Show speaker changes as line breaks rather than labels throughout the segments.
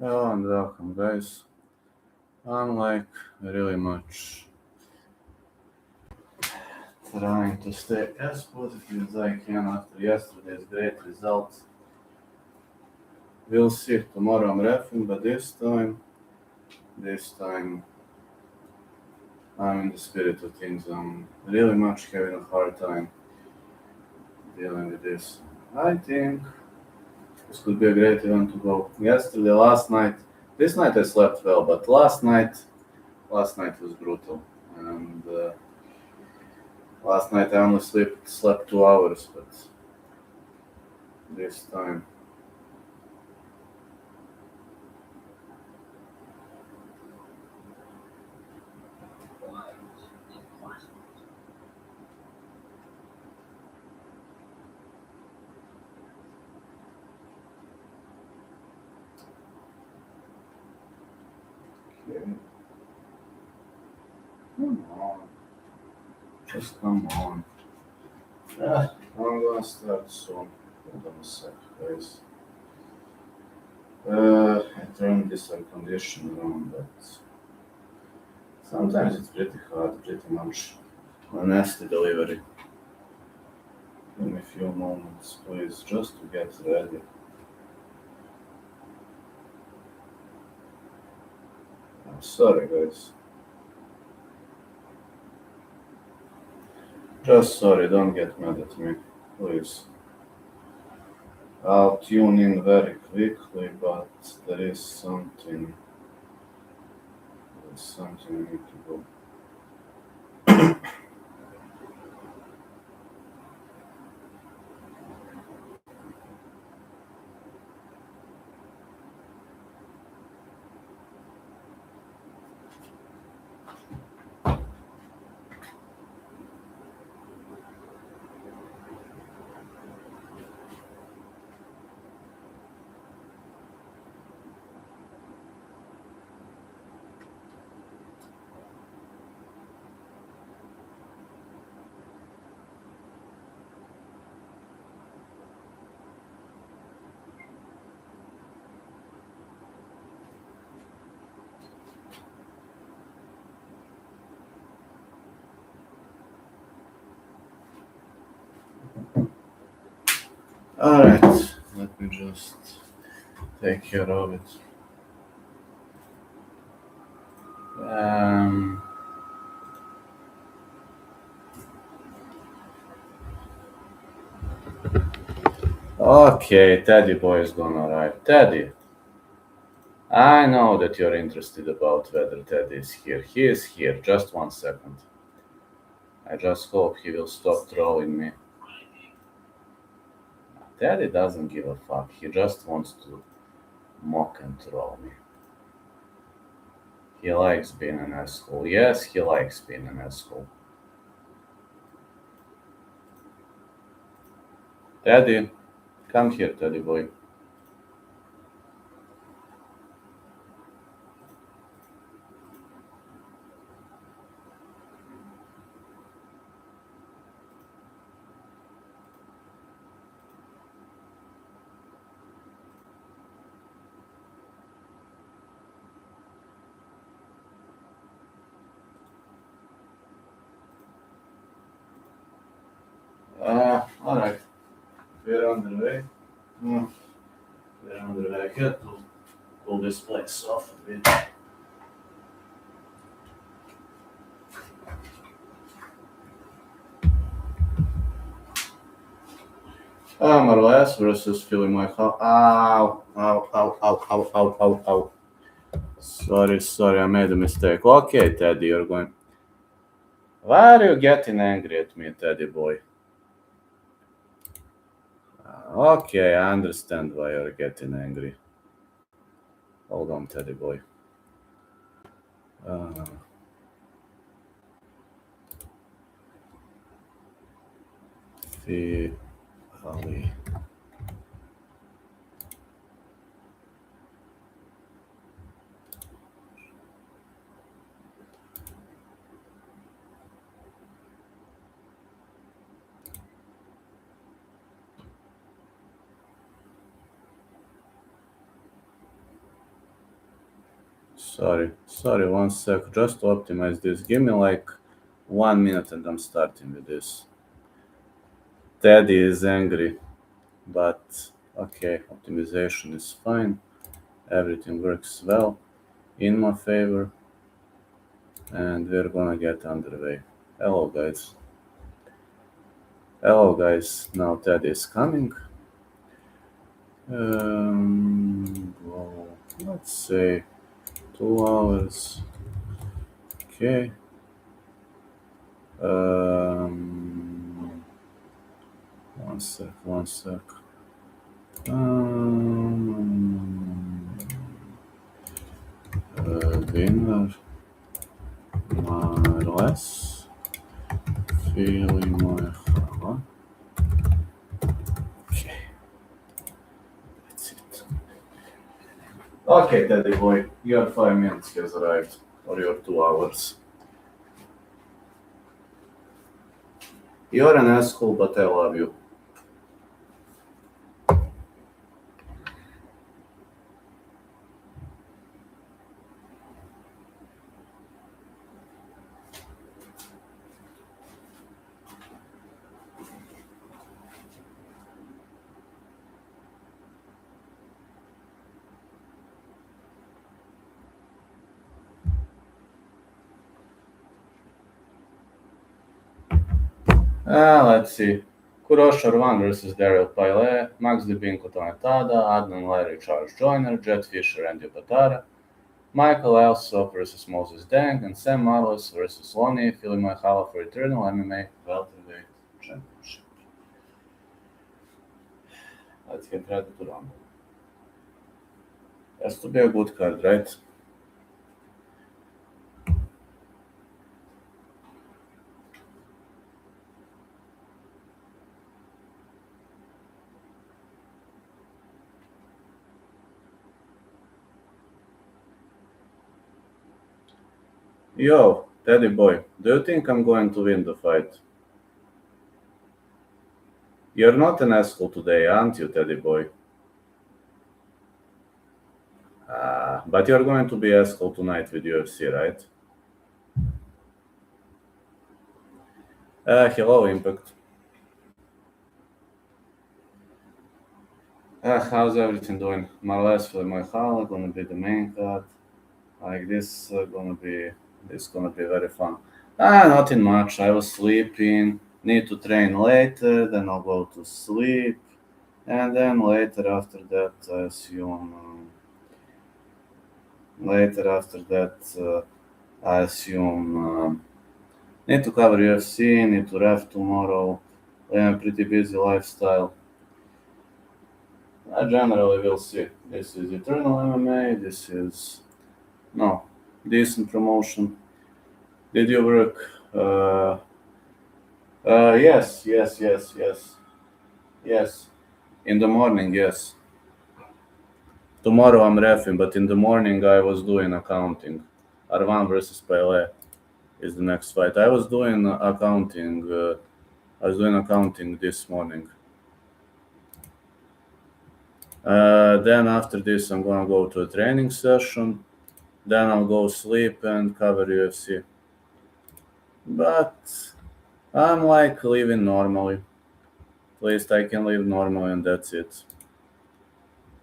Hello and welcome, guys. I'm like really much trying to stay as positive as I can after yesterday's great results. We'll see tomorrow I'm refing, but this time I'm in the spirit of things. I'm really much having a hard time dealing with this. I think this could be a great event to go. Yesterday, last night, this night I slept well, but last night was brutal. And last night I only slept 2 hours, but this time. Okay. Come on. Just come on. I'm gonna start soon. Hold on a sec, guys. I turned this air conditioner on, but sometimes it's pretty hard, pretty much a nasty delivery. Give me a few moments, please, just to get ready. I'm sorry, guys. Just sorry, don't get mad at me, please. I'll tune in very quickly, but there is something I need to go. Alright, let me just take care of it. Um, okay, Teddy boy is gonna arrive. Teddy, I know that you're interested about whether Teddy is here. He is here. Just 1 second. I just hope he will stop trolling me. Teddy doesn't give a fuck. He just wants to mock and troll me. He likes being an asshole. Yes, he likes being an asshole. Teddy, come here, Teddy boy. Alright. We're on the way. We're on the way. I had to pull this place off a bit. Marles versus Filimoehala. Ow, ow, ow, ow, ow, ow, ow, ow. Sorry, I made a mistake. Okay, Teddy, you're going. Why are you getting angry at me, Teddy boy? Okay, I understand why you're getting angry. Hold on, Teddy boy. Uh, Ali. Sorry, 1 sec. Just to optimize this. Give me like 1 minute and I'm starting with this. Teddy is angry, but okay, optimization is fine. Everything works well in my favor, and we're gonna get underway. Hello, guys. Hello, guys. Now Teddy is coming. Well, let's say 2 hours. Okay. One sec. Winner Marles Filimoehala. Okay, that's it. Okay, Teddy boy, your 5 minutes has arrived, or your 2 hours. You're an asshole, but I love you. Let's see. Kuroshar 1 versus Daryl Pile, Max Debinko Tonetada, Adnan Larry Charles Joyner, Jet Fisher Andy Patara, Michael Alsop versus Moses Deng, and Sam Marles versus Lonnie Filimoehala for Eternal MMA Welterweight Championship. Let's get ready to rumble. Has to be a good card, right? Yo, Teddy boy, do you think I'm going to win the fight? You're not an asshole today, aren't you, Teddy boy? But you're going to be asshole tonight with UFC, right? Hello, Impact. How's everything doing? Marles Filimoehala gonna be the main card. Like this, gonna be very fun. Nothing much. I was sleeping. Need to train later. Then I'll go to sleep, and then later after that, I assume. Need to cover UFC. Need to ref tomorrow. Pretty busy lifestyle. I generally will see. This is Eternal MMA. This is decent promotion. Did you work? Yes. In the morning, yes. Tomorrow I'm refing, but in the morning I was doing accounting. Arvan versus Pele is the next fight. I was doing accounting. This morning. Then after this, I'm gonna go to a training session. Then I'll go sleep and cover UFC. But I'm like living normally. At least I can live normally, and that's it.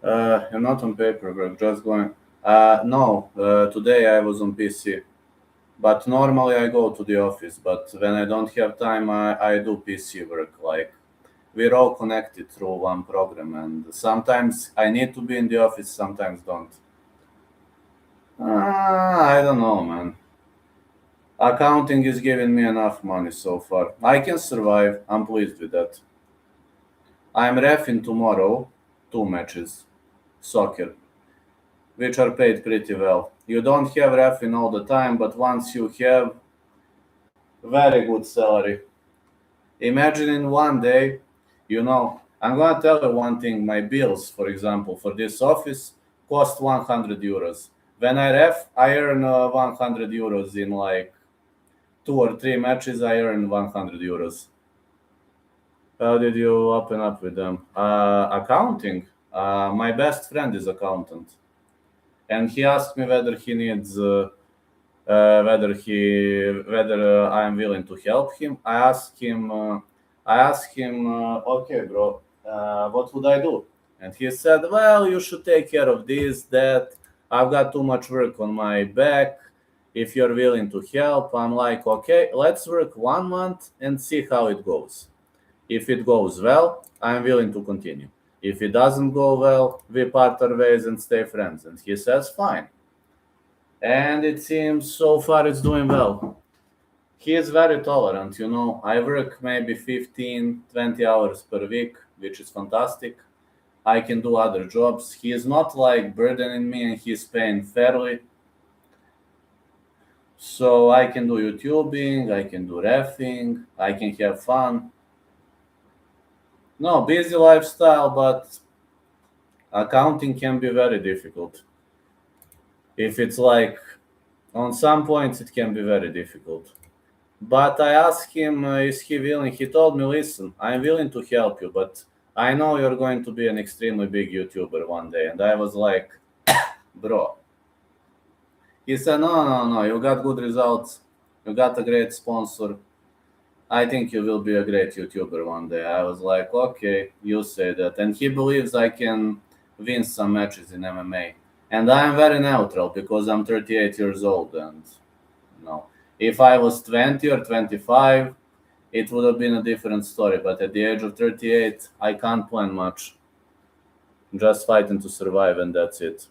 I'm not on paperwork, just going. No, today I was on PC. But normally I go to the office. But when I don't have time, I do PC work. Like we're all connected through one program, and sometimes I need to be in the office, sometimes don't. I don't know, man. Accounting is giving me enough money so far. I can survive. I'm pleased with that. I'm refing tomorrow 2 matches, soccer, which are paid pretty well. You don't have refing all the time, but once you have, very good salary. Imagine in one day, I'm gonna tell you one thing. My bills, for example, for this office cost 100 euros. When I ref, I earn 100 euros in like 2 or 3 matches. I earn 100 euros. How did you open up with them? Accounting. My best friend is accountant. and he asked me whether he needs, whether I am willing to help him. I asked him, okay, bro, what would I do? And he said, well, you should take care of this, that. I've got too much work on my back. If you're willing to help, I'm like, okay, let's work 1 month and see how it goes. If it goes well, I'm willing to continue. If it doesn't go well, we part our ways and stay friends. And he says, fine. And it seems so far it's doing well. He is very tolerant, you know. I work maybe 15, 20 hours per week, which is fantastic. I can do other jobs. He is not like burdening me and he's paying fairly. So I can do YouTubing, I can do reffing, I can have fun. No, busy lifestyle, but accounting can be very difficult. If it's like, on some points, it can be very difficult. But I asked him, is he willing? He told me, listen, I'm willing to help you, but I know you're going to be an extremely big YouTuber one day. And I was like, bro. He said, no, you got good results. You got a great sponsor. I think you will be a great YouTuber one day. I was like, okay, you say that. And he believes I can win some matches in MMA. And I'm very neutral because I'm 38 years old. And if I was 20 or 25, it would have been a different story. But at the age of 38, I can't plan much. Just fighting to survive, and that's it.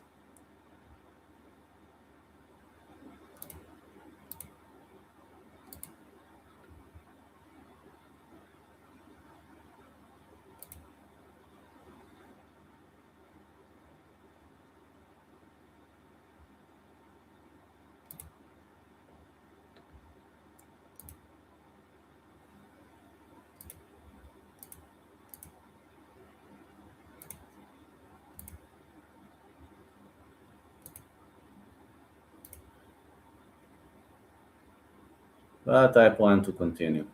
But I plan to continue.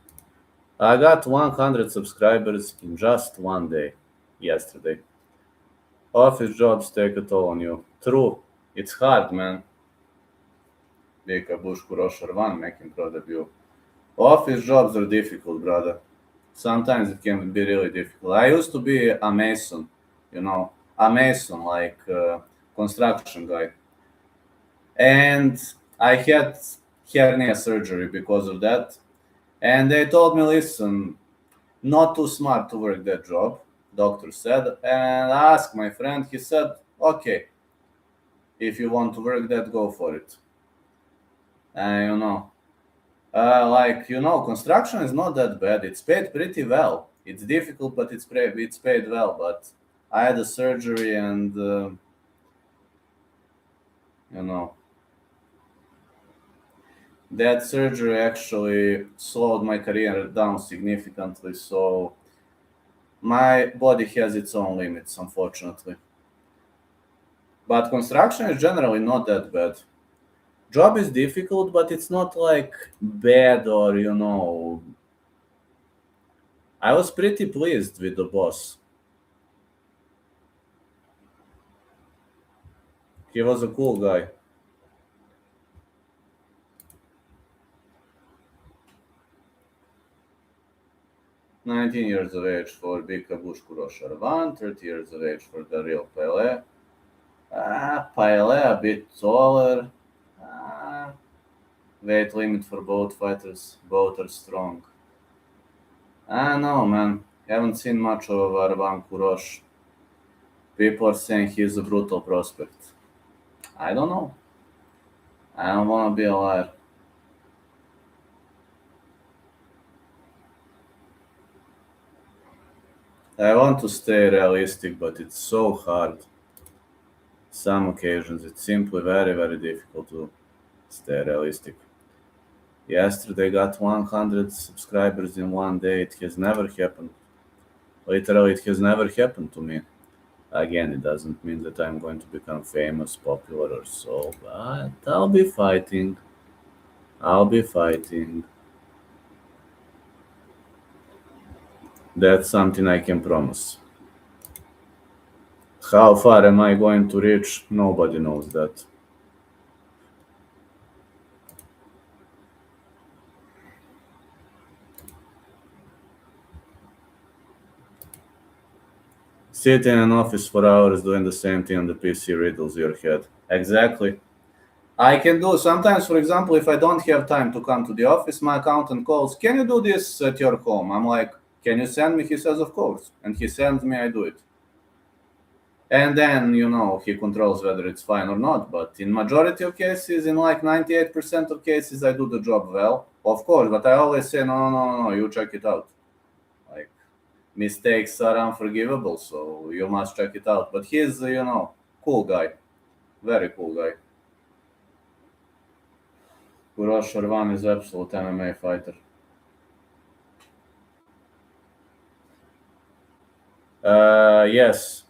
I got 100 subscribers in just one day, yesterday. Office jobs take a toll on you. True, it's hard, man. Vika Bushku Rošarvan making pro debut. Office jobs are difficult, brother. Sometimes it can be really difficult. I used to be a mason, a mason, like construction guy. And I had hernia surgery because of that. And they told me, listen, not too smart to work that job, doctor said. And I asked my friend, he said, okay, if you want to work that, go for it. And construction is not that bad. It's paid pretty well. It's difficult, but it's paid well. But I had a surgery, and that surgery actually slowed my career down significantly. So my body has its own limits, unfortunately. But construction is generally not that bad. Job is difficult, but it's not like bad or I was pretty pleased with the boss. He was a cool guy. 19 years of age for Bika Bushku Rošarvan, 30 years of age for the real Pele. Pele a bit taller. Weight limit for both fighters. Both are strong. I don't know, man. Haven't seen much of Arvan Kurosh. People are saying he's a brutal prospect. I don't know. I don't want to be a liar. I want to stay realistic, but it's so hard. Some occasions it's simply very, very difficult to stay realistic. Yesterday got 100 subscribers in one day. It has never happened. Literally, it has never happened to me. Again, it doesn't mean that I'm going to become famous, popular, or so, but I'll be fighting. I'll be fighting. That's something I can promise. How far am I going to reach? Nobody knows that. Sit in an office for hours doing the same thing on the PC riddles your head. Exactly. I can do sometimes, for example, if I don't have time to come to the office, my accountant calls, "Can you do this at your home?" I'm like, "Can you send me?" He says, "Of course." And he sends me, I do it. And then, he controls whether it's fine or not. But in majority of cases, in like 98% of cases, I do the job well. Of course, but I always say, no, you check it out. Like, mistakes are unforgivable, so you must check it out. But he's, cool guy. Very cool guy. Uroš Arvan is absolute MMA fighter. Yes.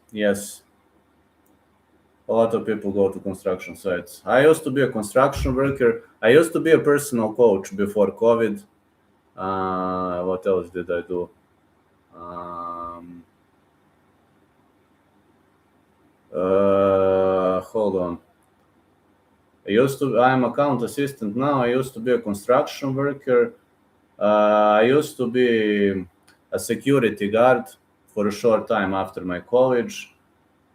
A lot of people go to construction sites. I used to be a construction worker. I used to be a personal coach before COVID. What else did I do? Hold on. I'm account assistant now. I used to be a construction worker. I used to be a security guard for a short time after my college.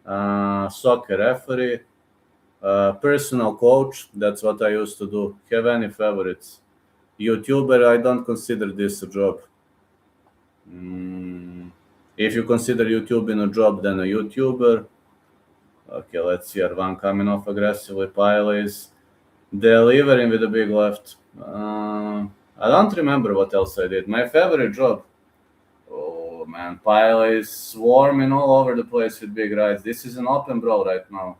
Soccer referee. Personal coach. That's what I used to do. Have any favorites? YouTuber. I don't consider this a job. If you consider YouTubing a job, then a YouTuber. Okay, let's see. Arvan coming off aggressively. Pile is delivering with a big left. I don't remember what else I did. My favorite job. Oh man, Pile is swarming all over the place with big rights. This is an open brawl right now.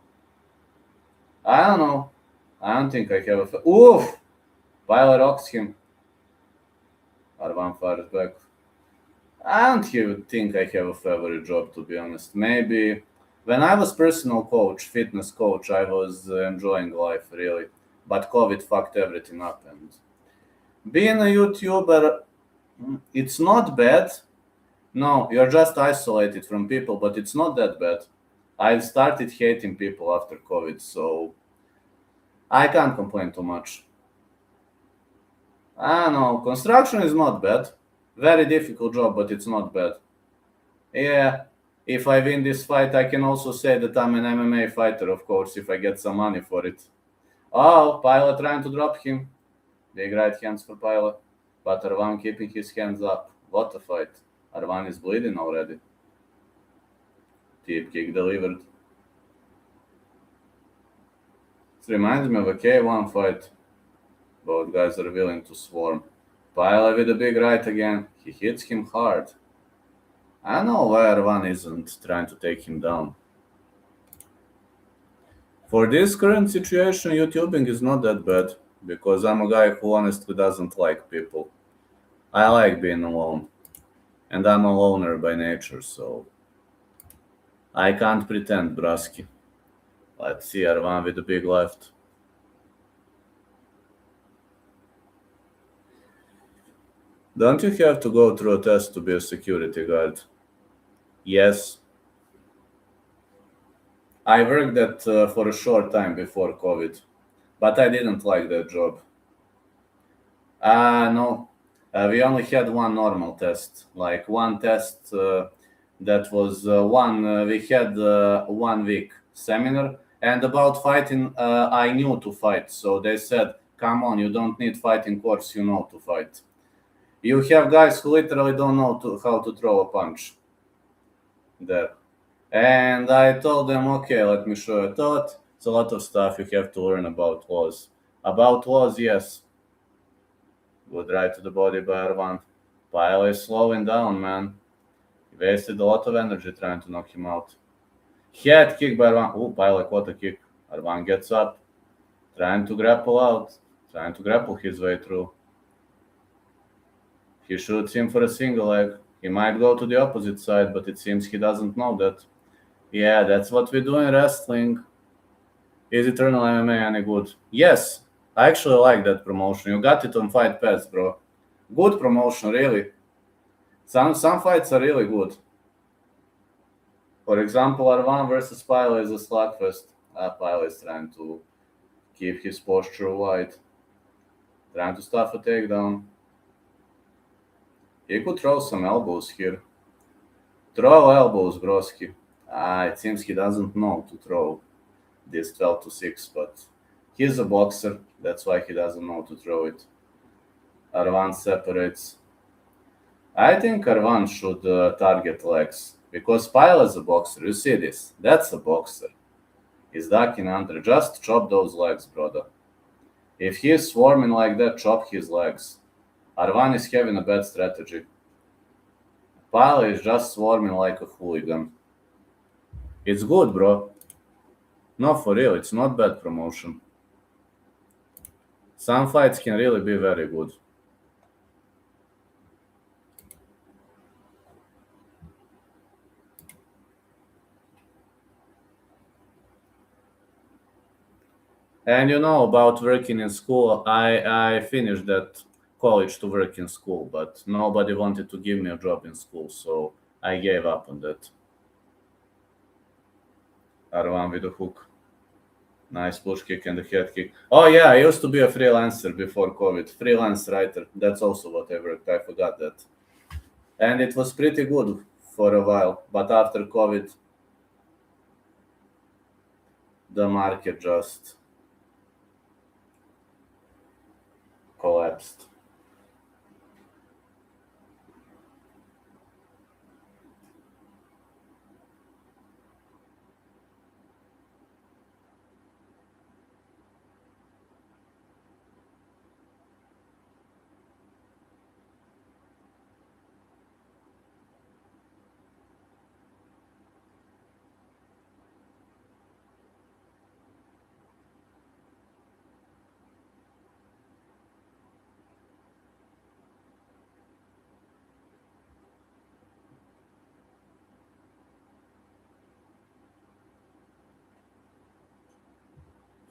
I don't know. I don't think I have a... Oof! Pile rocks him. Arvan fires back. I don't think I have a favorite job, to be honest. Maybe when I was personal coach, fitness coach, I was enjoying life, really. But COVID fucked everything up. And being a YouTuber, it's not bad. No, you're just isolated from people, but it's not that bad. I started hating people after COVID, so I can't complain too much. I don't know, construction is not bad. Very difficult job, but it's not bad. Yeah, if I win this fight, I can also say that I'm an MMA fighter, of course, if I get some money for it. Oh, Pilot trying to drop him. Big right hands for Pilot. But Arvan keeping his hands up. What a fight. Arvan is bleeding already. Deep kick delivered. This reminds me of a K1 fight. Both guys are willing to swarm. Pilot with a big right again. He hits him hard. I don't know why Arvan isn't trying to take him down. For this current situation, YouTubing is not that bad, because I'm a guy who honestly doesn't like people. I like being alone. And I'm a loner by nature, so I can't pretend, Brasky. Let's see Arvan with the big left. Don't you have to go through a test to be a security guard? Yes. I worked that for a short time before COVID, but I didn't like that job. No. We only had one normal test, like one test that was we had 1 week seminar, and about fighting, I knew to fight. So they said, come on, you don't need fighting course, you know to fight. You have guys who literally don't know how to throw a punch there. And I told them, okay, let me show you a thought. It's a lot of stuff you have to learn about laws. About laws, yes. Good right to the body by Arvan. Pile is slowing down, man. He wasted a lot of energy trying to knock him out. Head kick by Arvan. Oh, Pile caught a kick. Arvan gets up, trying to grapple out, trying to grapple his way through. He shoots him for a single leg. He might go to the opposite side, but it seems he doesn't know that. Yeah, that's what we do in wrestling. Is Eternal MMA any good? Yes, I actually like that promotion. You got it on Fight Pass, bro. Good promotion, really. Some fights are really good. For example, R1 versus Pyle is a slugfest. Pyle is trying to keep his posture wide, trying to stuff a takedown. He could throw some elbows here. Throw elbows, broski. It seems he doesn't know to throw this 12-6, but he's a boxer. That's why he doesn't know to throw it. R1 separates. I think R1 should target legs because Pyle is a boxer. You see this? That's a boxer. He's ducking under. Just chop those legs, brother. If he is swarming like that, chop his legs. R1 is having a bad strategy. Pyle is just swarming like a hooligan. It's good, bro. No, for real, it's not bad promotion. Some fights can really be very good. And you know about working in school, I finished that college to work in school, but nobody wanted to give me a job in school, so I gave up on that. R1 with a hook. Nice push kick and a head kick. Oh yeah, I used to be a freelancer before COVID. Freelance writer. That's also what I worked. I forgot that. And it was pretty good for a while. But after COVID, the market just collapsed.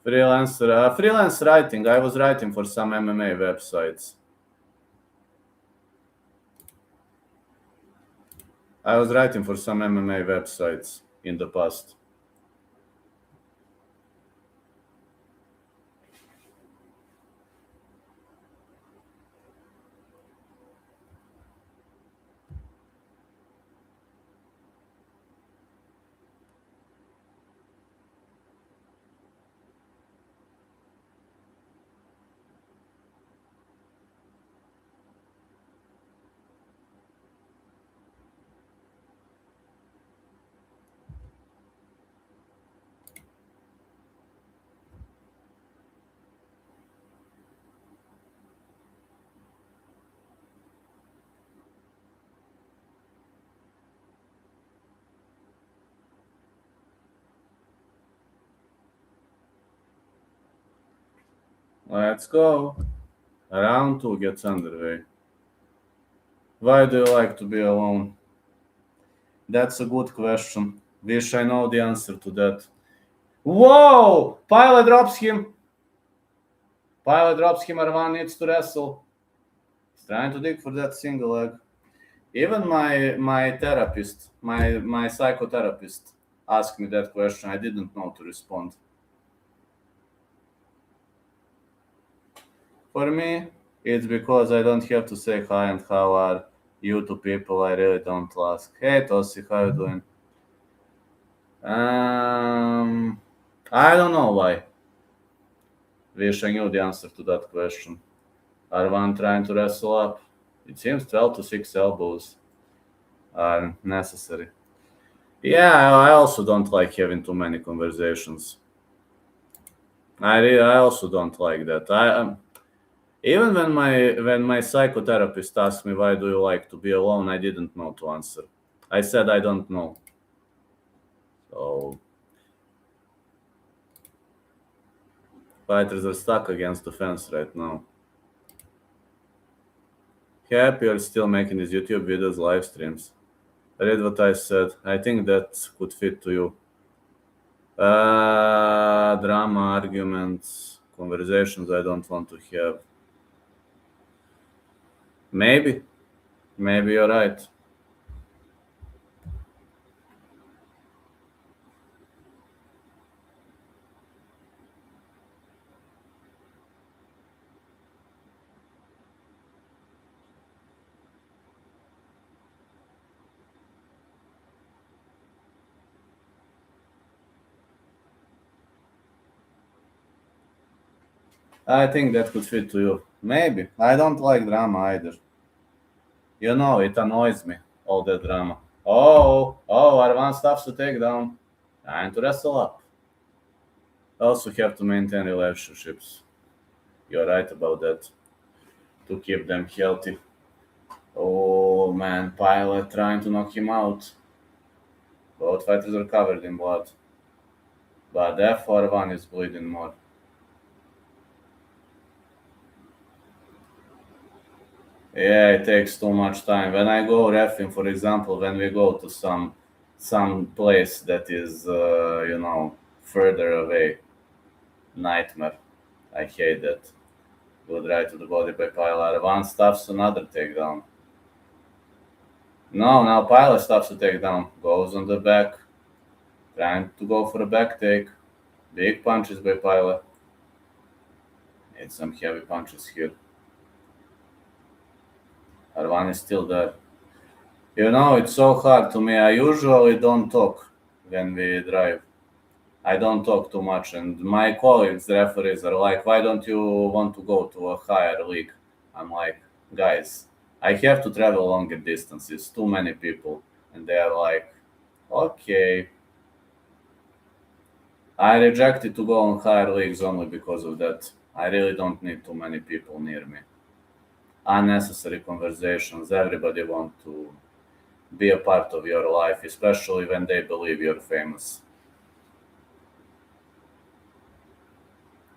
Freelance writing. I was writing for some MMA websites. I was writing for some MMA websites in the past. Let's go. Round 2 gets underway. Why do you like to be alone? That's a good question. Wish I know the answer to that. Whoa! Pyle drops him. R1 needs to wrestle. He's trying to dig for that single leg. Even my therapist, my psychotherapist asked me that question. I didn't know to respond. For me, it's because I don't have to say hi and how are you to people I really don't ask. Hey Tosi, how you doing? I don't know why. Wish I knew the answer to that question. R1 trying to wrestle up. It seems 12-6 elbows are necessary. Yeah, I also don't like having too many conversations. I also don't like that. Even when my psychotherapist asked me why do you like to be alone, I didn't know to answer. I said I don't know. So fighters are stuck against the fence right now. Happy you're still making these YouTube videos, live streams. Read what I said. I think that could fit to you. Drama, arguments, conversations I don't want to have. Maybe you're right. I think that could fit to you. Maybe. I don't like drama either. You know, it annoys me, all that drama. Arvan stuffs to take down. Time to wrestle up. Also have to maintain relationships. You're right about that. To keep them healthy. Oh man, Pilot trying to knock him out. Both fighters are covered in blood. But therefore one is bleeding more. Yeah, it takes too much time. When I go refing, for example, when we go to some place that is further away, nightmare. I hate that. Good right to the body by Pilot. One stuffs another takedown. No, now Pilot stuffs a takedown. Goes on the back. Trying to go for a back take. Big punches by Pilot. Need some heavy punches here. Arvan is still there. You know, it's so hard to me. I usually don't talk when we drive. I don't talk too much, and my colleagues, the referees, are like, "Why don't you want to go to a higher league?" I'm like, "Guys, I have to travel longer distances. Too many people," and they are like, "Okay." I rejected to go on higher leagues only because of that. I really don't need too many people near me. Unnecessary conversations. Everybody want to be a part of your life, especially when they believe you're famous.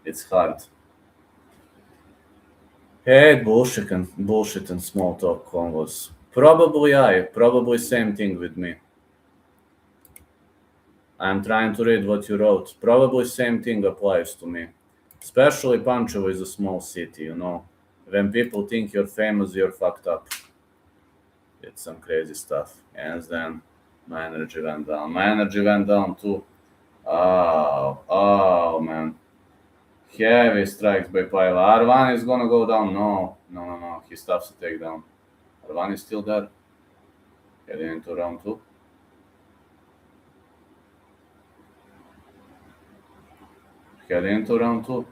It's hard. Hate bullshit and small talk convos. Probably same thing with me. I'm trying to read what you wrote. Probably same thing applies to me. Especially Pančevo is a small city, you know. When people think you're famous, you're fucked up. It's some crazy stuff. And then my energy went down. My energy went down too. Oh man. Heavy strikes by Paiva. Arvan is gonna go down. No. He stops the takedown. Arvan is still there. Heading into round two. Heading into round two.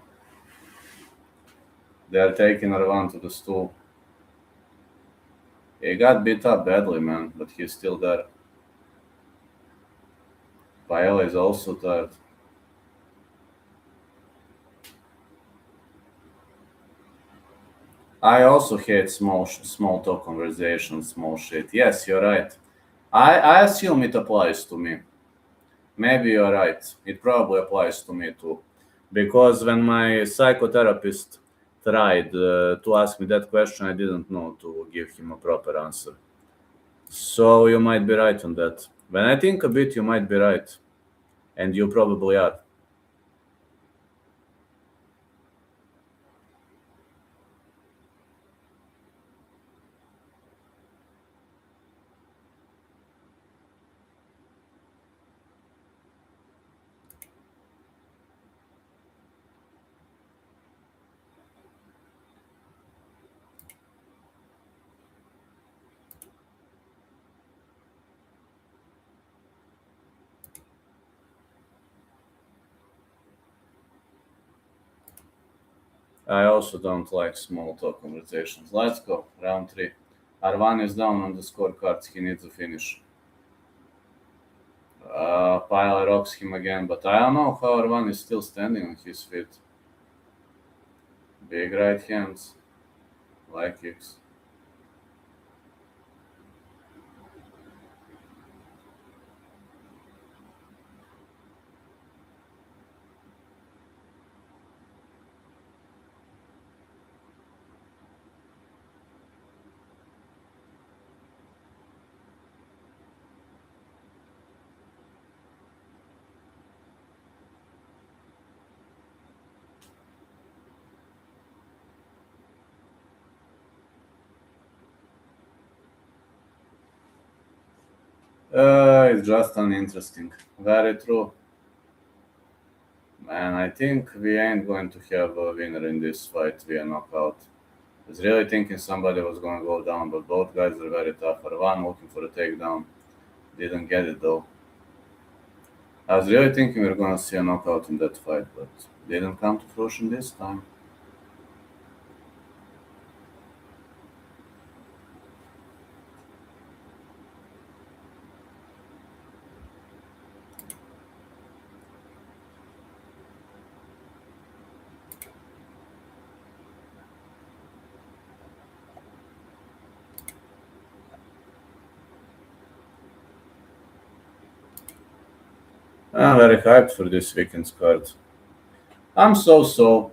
They're taking Arvan to the stool. He got beat up badly, man, but he's still there. Paella is also tired. I also hate small talk conversations, small shit. Yes, you're right. I assume it applies to me. Maybe you're right. It probably applies to me too. Because when my psychotherapist tried to ask me that question, I didn't know to give him a proper answer. So you might be right on that. When I think a bit, you might be right. And you probably are. I also don't like small talk conversations. Let's go. Round three. Arvan is down on the scorecards. He needs a finish. Pyle rocks him again, but I don't know how Arvan is still standing on his feet. Big right hands. Leg kicks. It's just uninteresting. Very true. Man, I think we ain't going to have a winner in this fight via knockout. I was really thinking somebody was going to go down, but both guys are very tough. Arvan looking for a takedown. Didn't get it though. I was really thinking we were going to see a knockout in that fight, but didn't come to fruition this time. I'm very hyped for this weekend's card. I'm so.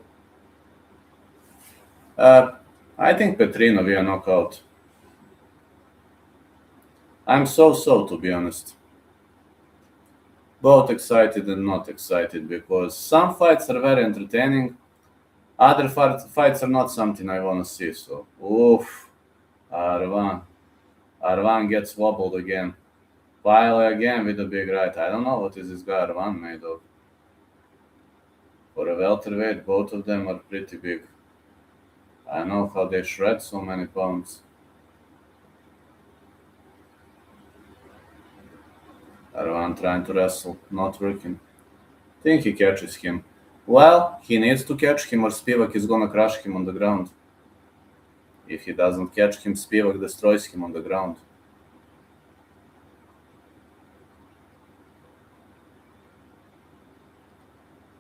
Uh, I think Petrino via knockout. I'm so, to be honest. Both excited and not excited because some fights are very entertaining, other fights are not something I want to see. So, oof, Arvan. Arvan gets wobbled again. Pile again with a big right. I don't know what is this guy Arvan made of. For a welterweight, both of them are pretty big. I know how they shred so many pounds. Arvan trying to wrestle, not working. Think he catches him. Well, he needs to catch him or Spivak is gonna crush him on the ground. If he doesn't catch him, Spivak destroys him on the ground.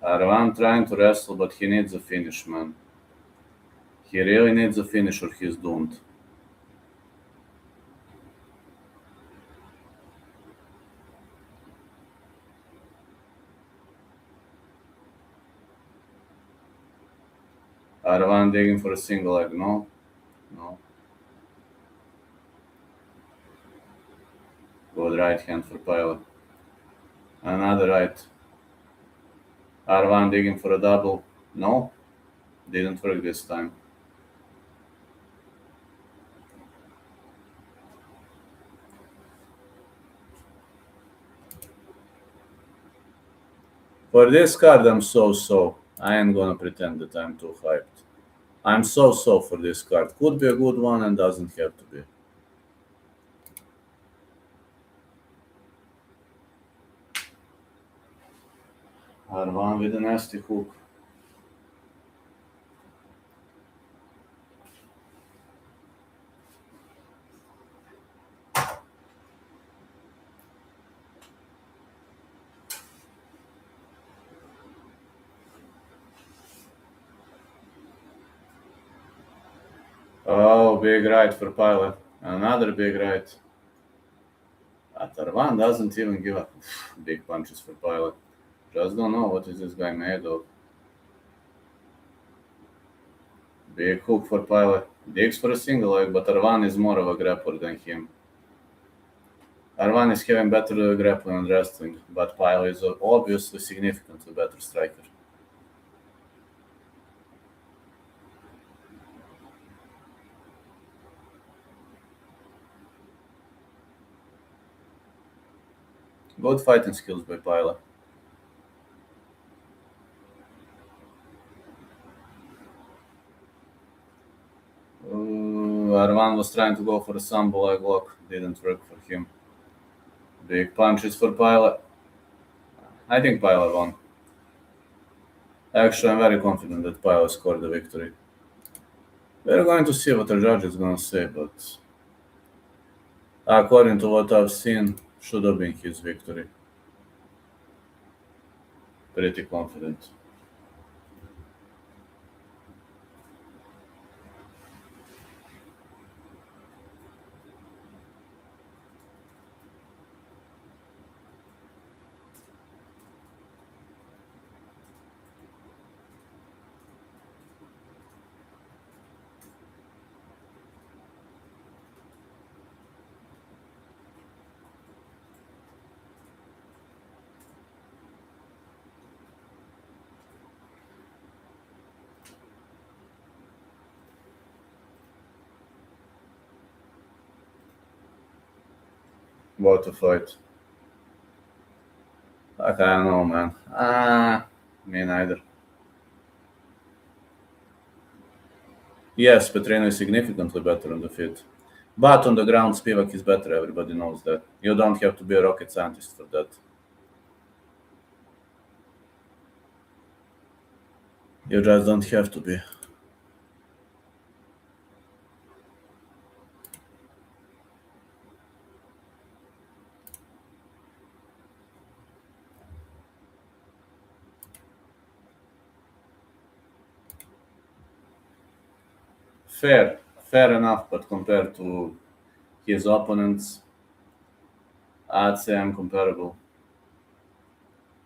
Arvan trying to wrestle, but he needs a finish, man. He really needs a finish or he's doomed. Arvan digging for a single leg, no? No. Good right hand for Pilot. Another right. Arvan digging for a double. No. Didn't work this time. For this card, I'm so. I ain't gonna pretend that I'm too hyped. I'm so for this card. Could be a good one and doesn't have to be. Arvan with a nasty hook. Oh, big right for Pilot. Another big right. Arvan doesn't even give up. Big punches for Pilot. Just don't know what is this guy made of. Big hook for Pilot. Digs for a single leg, but Arvan is more of a grappler than him. Arvan is having better grappling and wrestling, but Pilot is obviously significantly better striker. Good fighting skills by Pilot. Arvan was trying to go for a sambo leg lock. Didn't work for him. Big punches for Pilot. I think Pilot won. Actually, I'm very confident that Pilot scored the victory. We're going to see what the judge is going to say, but according to what I've seen, should have been his victory. Pretty confident. What a fight. Like, I don't know, man. Me neither. Yes, Petrino is significantly better on the feet. But on the ground, Spivak is better. Everybody knows that. You don't have to be a rocket scientist for that. You just don't have to be. Fair enough, but compared to his opponents, I'd say I'm comparable.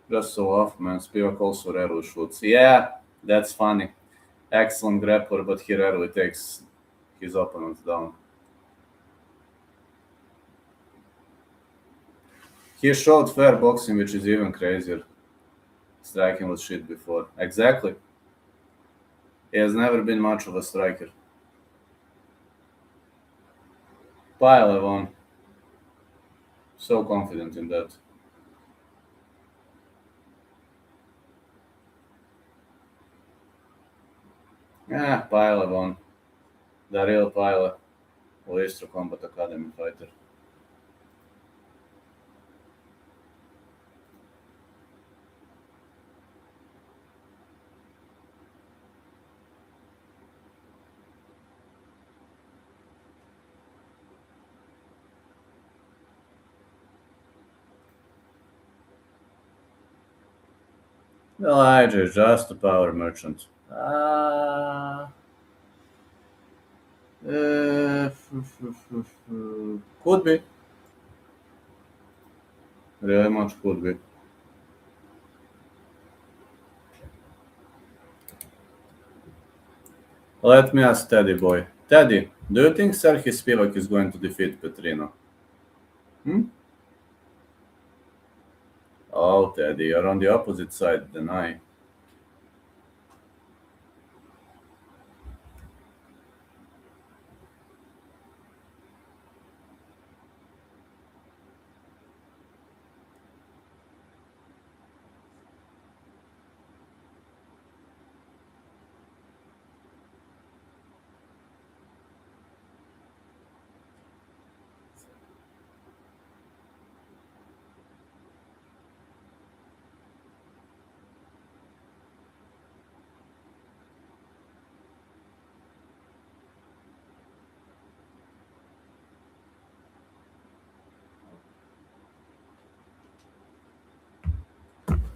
Just so off, man. Spivak also rarely shoots. Yeah, that's funny. Excellent grappler, but he rarely takes his opponents down. He showed fair boxing, which is even crazier. Striking was shit before. Exactly. He has never been much of a striker. Pile won. So confident in that. Yeah, Pile won. The real Pile. Listro Combat Academy fighter. Elijah is just a power merchant. Could be. Really much could be. Let me ask Teddy boy. Teddy, do you think Serhii Spivak is going to defeat Petrino? Hmm? Oh, Teddy, you're on the opposite side than I.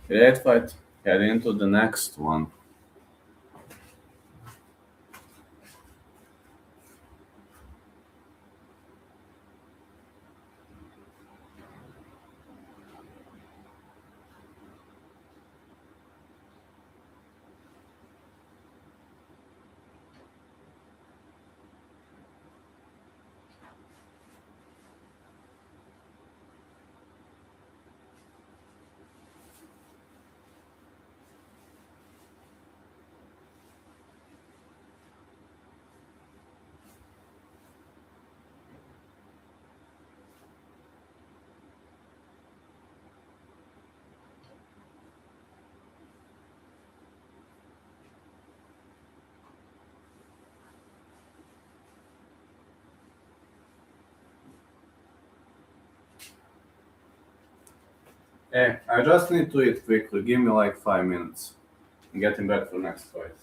Great fight. Heading into the next one. Hey, I just need to eat quickly. Give me like 5 minutes. I'm getting back for next fight.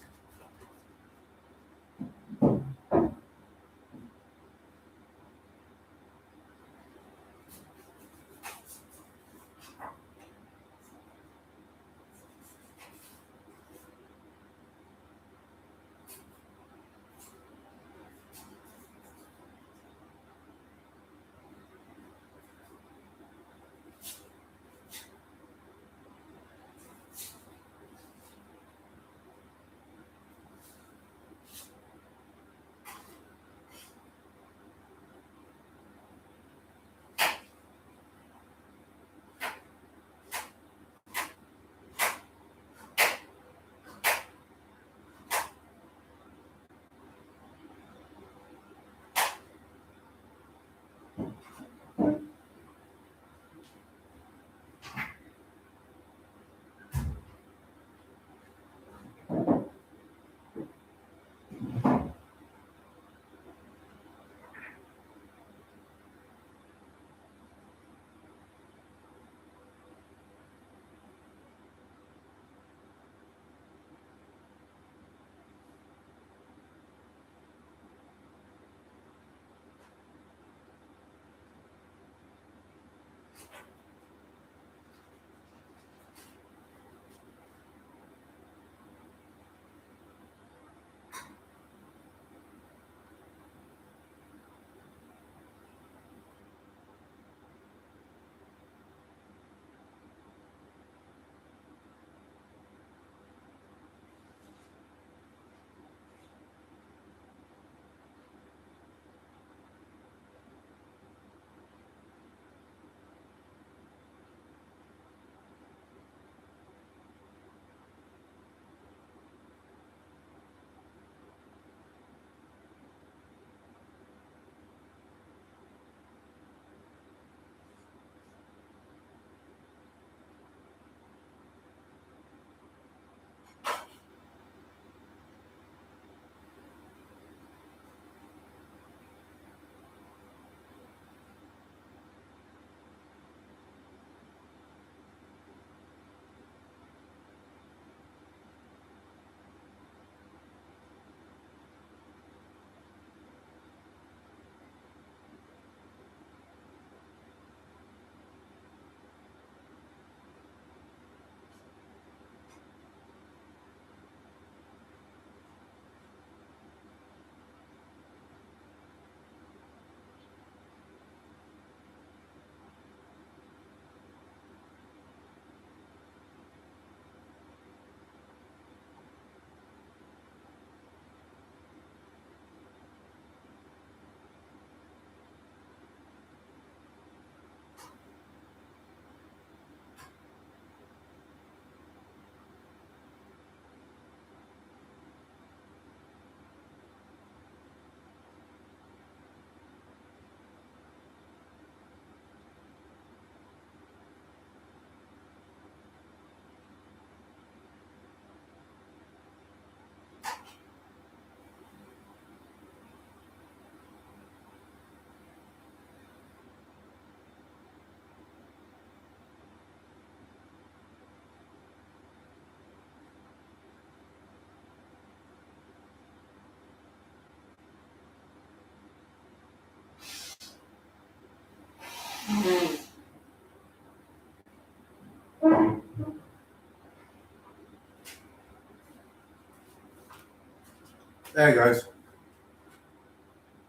Hey guys.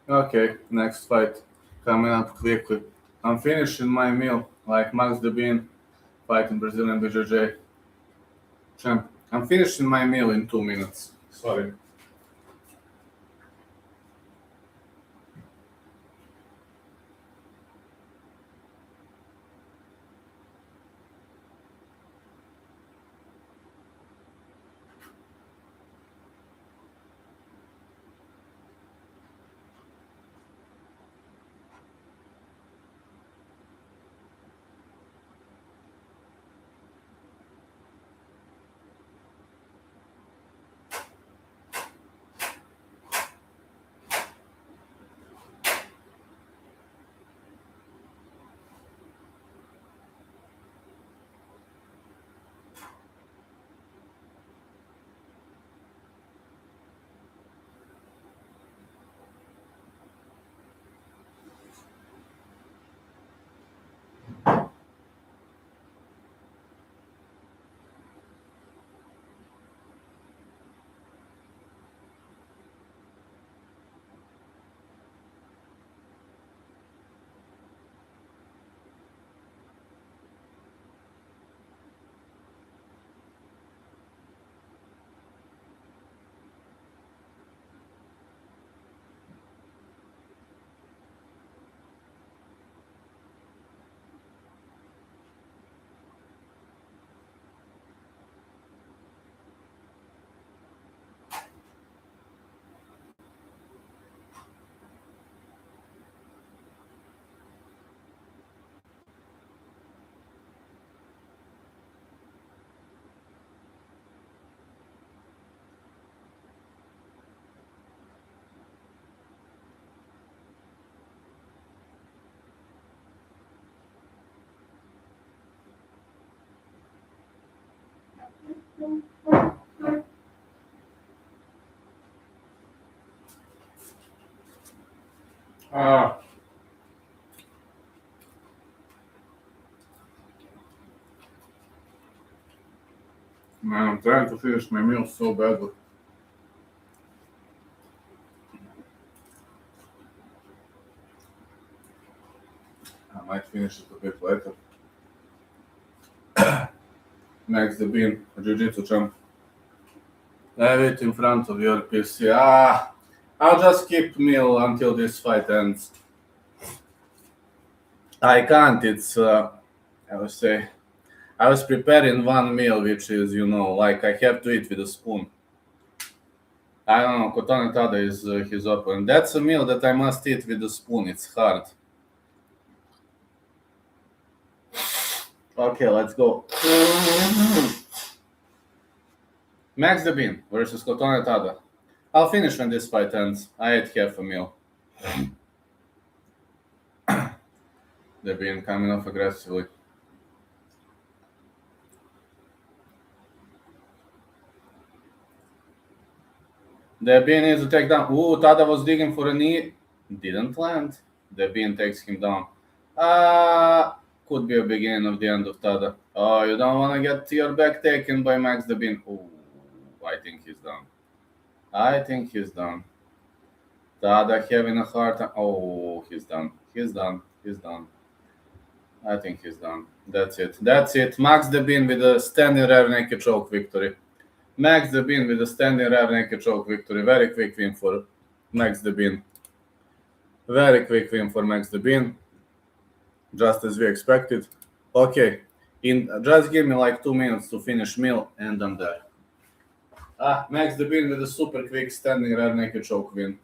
Okay, next fight coming up quickly. I'm finishing my meal like Max the Bean fighting Brazilian BJJ champ. I'm finishing my meal in 2 minutes. Sorry. Ah, man, I'm trying to finish my meal so badly. I might finish it a bit later. Max the Bean, Jiu-Jitsu champ. Have it in front of your PC. Ah, I'll just keep meal until this fight ends. I can't. I would say, I was preparing one meal, which is, like I have to eat with a spoon. I don't know, Kotane Tada is his opponent. That's a meal that I must eat with a spoon. It's hard. Okay, let's go. Max the Bean versus Kotane Tada. I'll finish when this fight ends. I ate half a meal. The Bean coming off aggressively. The Bean needs to take down. Ooh, Tada was digging for a knee. Didn't land. The Bean takes him down. Could be a beginning of the end of Tada. Oh, you don't want to get your back taken by Max the Bean. Ooh, I think he's done. I think he's done. Tada having a hard time. Oh, he's done. He's done. He's done. I think he's done. That's it. That's it. Max the Bean with a standing rear naked choke victory. Max the Bean with a standing rear naked choke victory. Very quick win for Max the Bean. Very quick win for Max the Bean. Just as we expected. Okay. Just give me like 2 minutes to finish meal and I'm there. Max the Bean with a super quick standing rear naked choke win.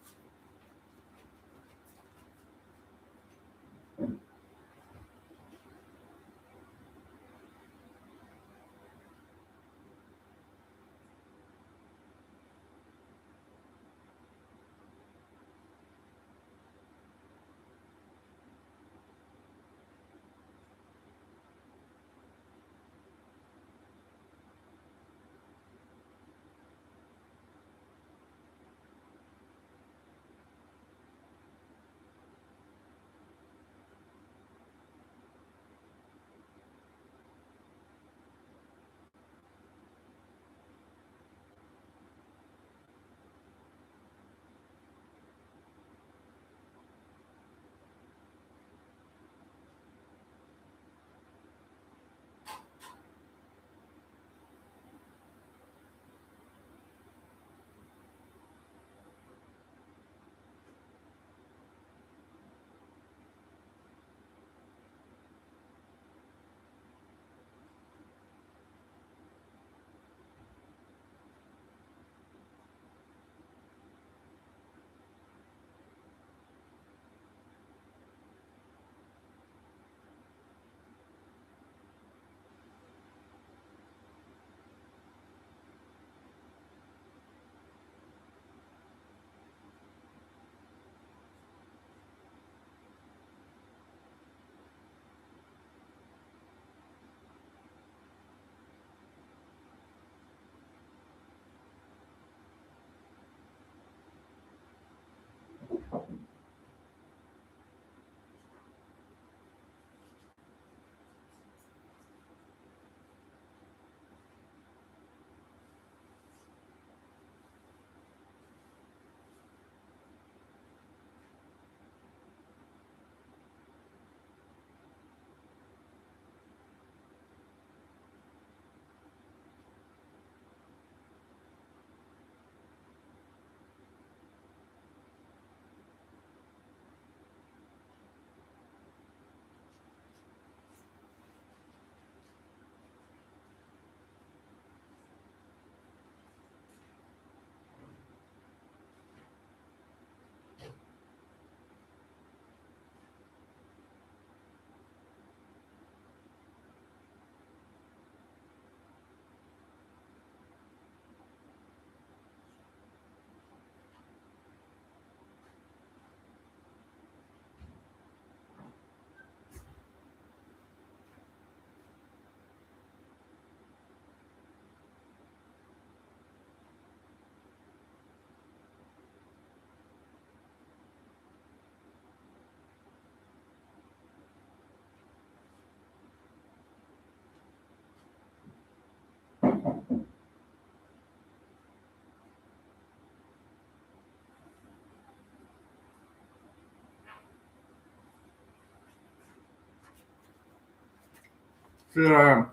Here I am.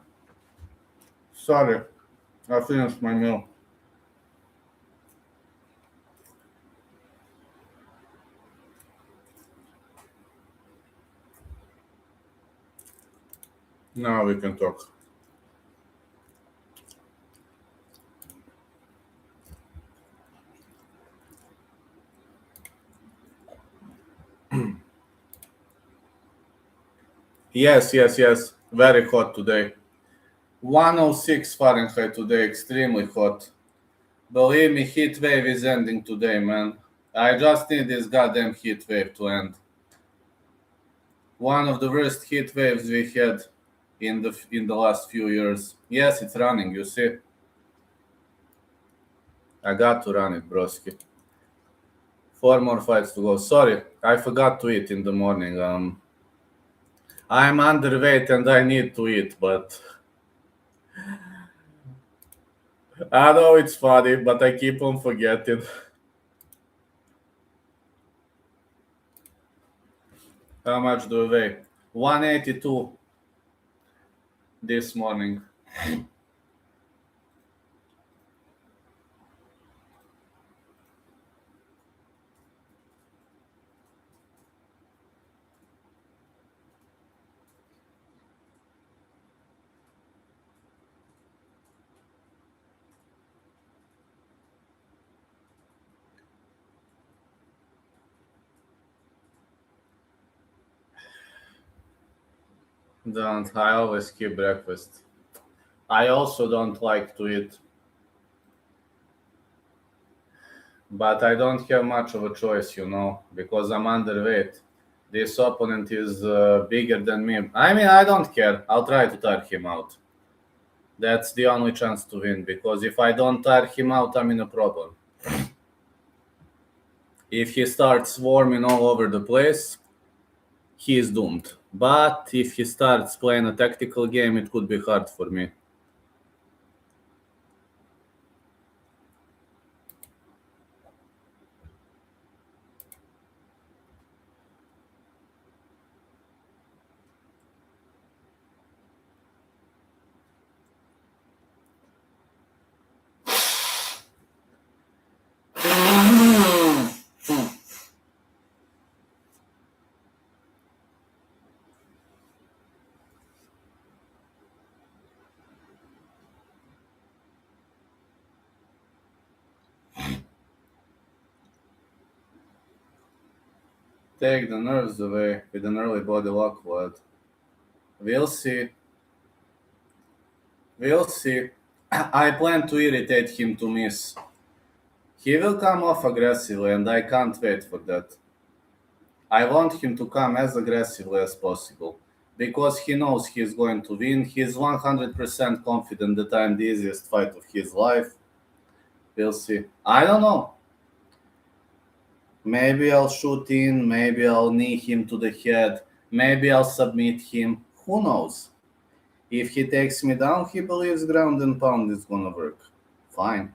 Sorry, I finished my meal. Now we can talk. Yes, yes, yes. Very hot today. 106 Fahrenheit today, extremely hot. Believe me, heat wave is ending today, man. I just need this goddamn heat wave to end. One of the worst heat waves we had in the last few years. Yes, it's running, you see. I got to run it, broski. Four more fights to go. Sorry, I forgot to eat in the morning. I'm underweight and I need to eat, but I know it's funny, but I keep on forgetting. How much do I weigh? 182 this morning. Don't. I always skip breakfast. I also don't like to eat, but I don't have much of a choice, because I'm underweight. This opponent is bigger than me. I mean, I don't care. I'll try to tire him out. That's the only chance to win, because if I don't tire him out, I'm in a problem. If he starts swarming all over the place, he is doomed. But if he starts playing a tactical game, it could be hard for me. Take the nerves away with an early body lock, what? We'll see. We'll see. I plan to irritate him to miss. He will come off aggressively, and I can't wait for that. I want him to come as aggressively as possible. Because he knows he's going to win. He's 100% confident that I'm the easiest fight of his life. We'll see. I don't know. Maybe I'll shoot in, maybe I'll knee him to the head, maybe I'll submit him. Who knows? If he takes me down, he believes ground and pound is gonna work. Fine.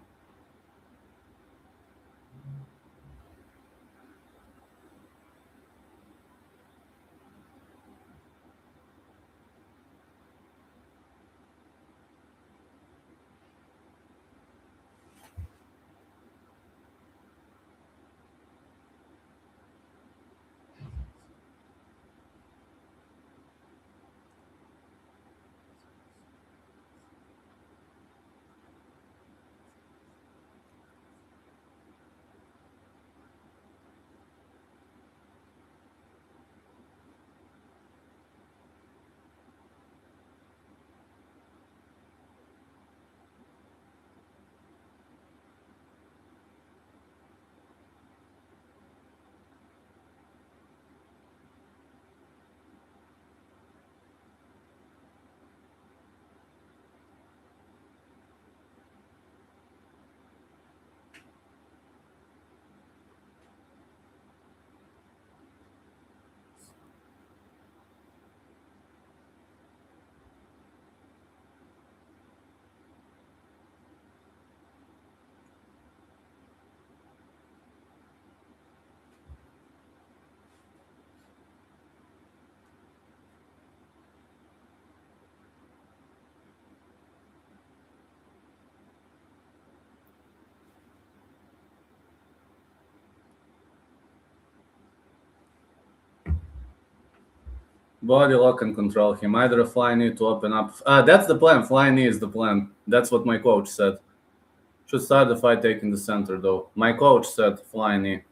Body lock and control him. Either a fly knee to open up. That's the plan. Fly knee is the plan. That's what my coach said. Should start the fight taking the center, though. My coach said fly knee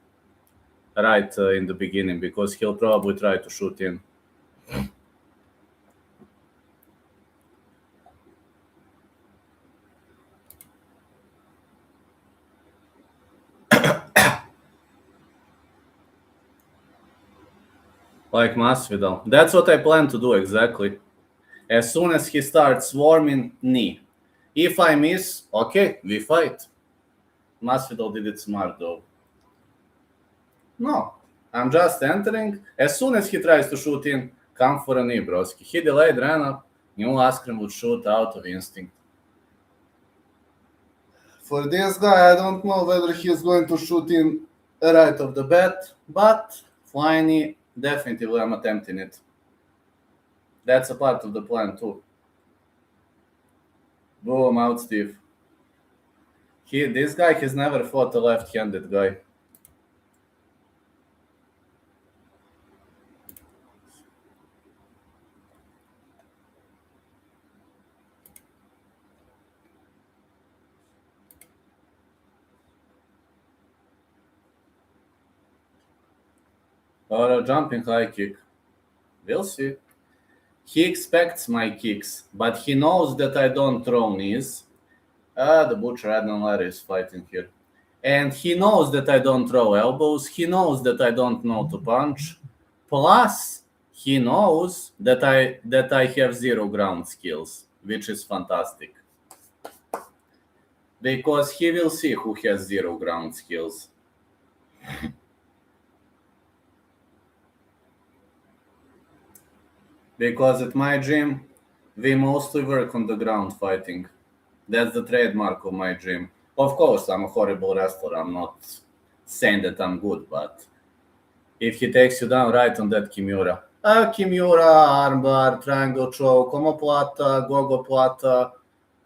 right in the beginning because he'll probably try to shoot in. Like Masvidal. That's what I plan to do exactly. As soon as he starts swarming, knee. If I miss, okay, we fight. Masvidal did it smart though. No, I'm just entering. As soon as he tries to shoot in, come for a knee, broski. He delayed, ran up. New Askren would shoot out of instinct. For this guy, I don't know whether he's going to shoot in right off the bat, but flying knee, definitely I'm attempting it. That's a part of the plan too. Boom, out Steve. This guy has never fought a left-handed guy. Or a jumping high kick. We'll see. He expects my kicks, but he knows that I don't throw knees. The Butcher Adnan Larry is fighting here. And he knows that I don't throw elbows. He knows that I don't know to punch. Plus, he knows that I have zero ground skills, which is fantastic. Because he will see who has zero ground skills. Because at my gym, we mostly work on the ground fighting. That's the trademark of my gym. Of course, I'm a horrible wrestler. I'm not saying that I'm good, but if he takes you down right on that Kimura, armbar, triangle choke, omoplata, gogoplata,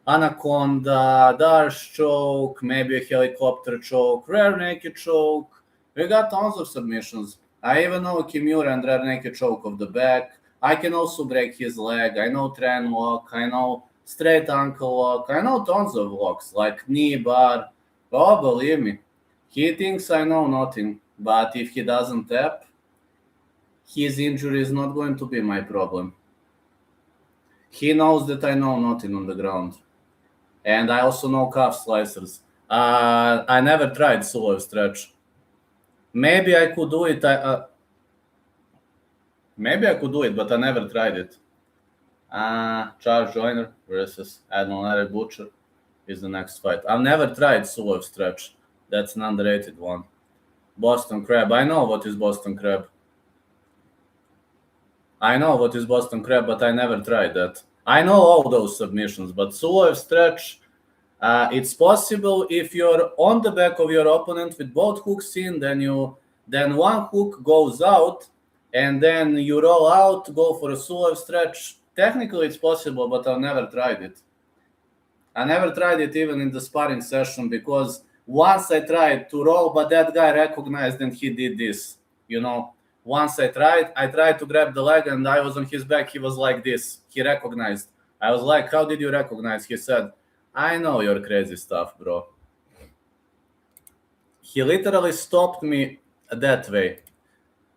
anaconda, Darce choke, maybe a helicopter choke, rear naked choke. We got tons of submissions. I even know a Kimura and rear naked choke of the back. I can also break his leg. I know tren lock. I know straight ankle lock. I know tons of locks, like knee bar. Oh, believe me, he thinks I know nothing. But if he doesn't tap, his injury is not going to be my problem. He knows that I know nothing on the ground. And I also know calf slicers. I never tried Suloev stretch. Maybe I could do it. Maybe I could do it, but I never tried it. Charles Joyner versus Adnan Butcher is the next fight. I've never tried Suloev stretch. That's an underrated one. Boston Crab. I know what is Boston Crab. But I never tried that. I know all those submissions, but Suloev stretch, it's possible if you're on the back of your opponent with both hooks in, then one hook goes out, and then you roll out, go for a Suloev stretch. Technically, it's possible, but I've never tried it. I never tried it even in the sparring session because once I tried to roll, but that guy recognized and he did this. Once I tried to grab the leg and I was on his back. He was like this. He recognized. I was like, how did you recognize? He said, I know your crazy stuff, bro. He literally stopped me that way.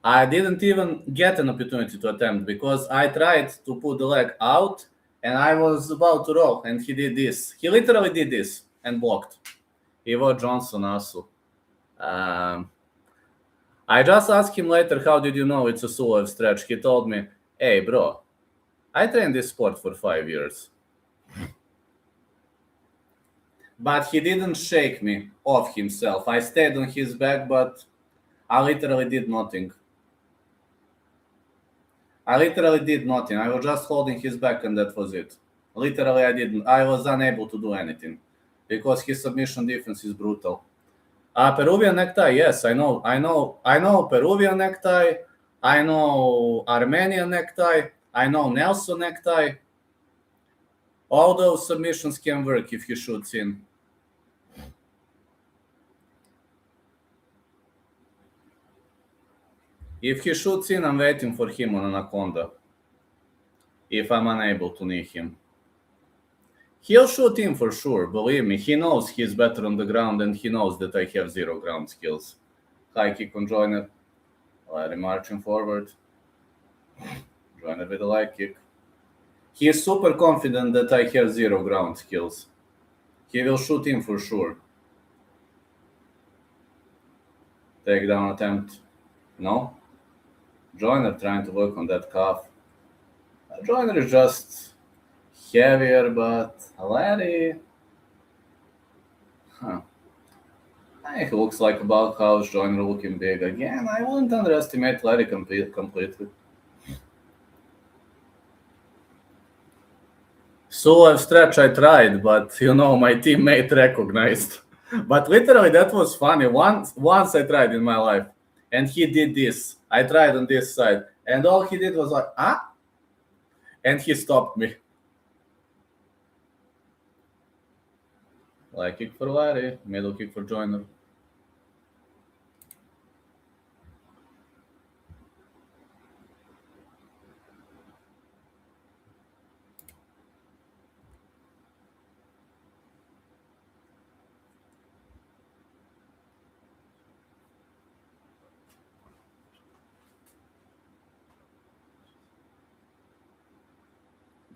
I didn't even get an opportunity to attempt because I tried to put the leg out and I was about to roll and he did this. He literally did this and blocked. Ivo Johnson also. I just asked him later, how did you know it's a Suloev stretch? He told me, hey, bro, I trained this sport for 5 years. But he didn't shake me off himself. I stayed on his back, but I literally did nothing. I was just holding his back and that was it. Literally, I was unable to do anything because his submission defense is brutal. Peruvian necktie, yes, I know Peruvian necktie. I know Armenian necktie. I know Nelson necktie. All those submissions can work if he shoots in. If he shoots in, I'm waiting for him on Anaconda. if I'm unable to knee him. He'll shoot in for sure, believe me. He knows he's better on the ground and he knows that I have zero ground skills. High kick on Joyner. Larry marching forward. Joyner with a leg kick. He is super confident that I have zero ground skills. He will shoot in for sure. Takedown attempt. No. Joyner trying to work on that calf. Joyner is just heavier, but Larry... He looks like a bulkhouse. Joyner looking big. Again, I wouldn't underestimate Larry completely. Sulev stretch I tried, but my teammate recognized. But literally that was funny. Once I tried in my life, and he did this. I tried on this side, and all he did was like, and he stopped me. Leg kick for Larry, middle kick for Joyner.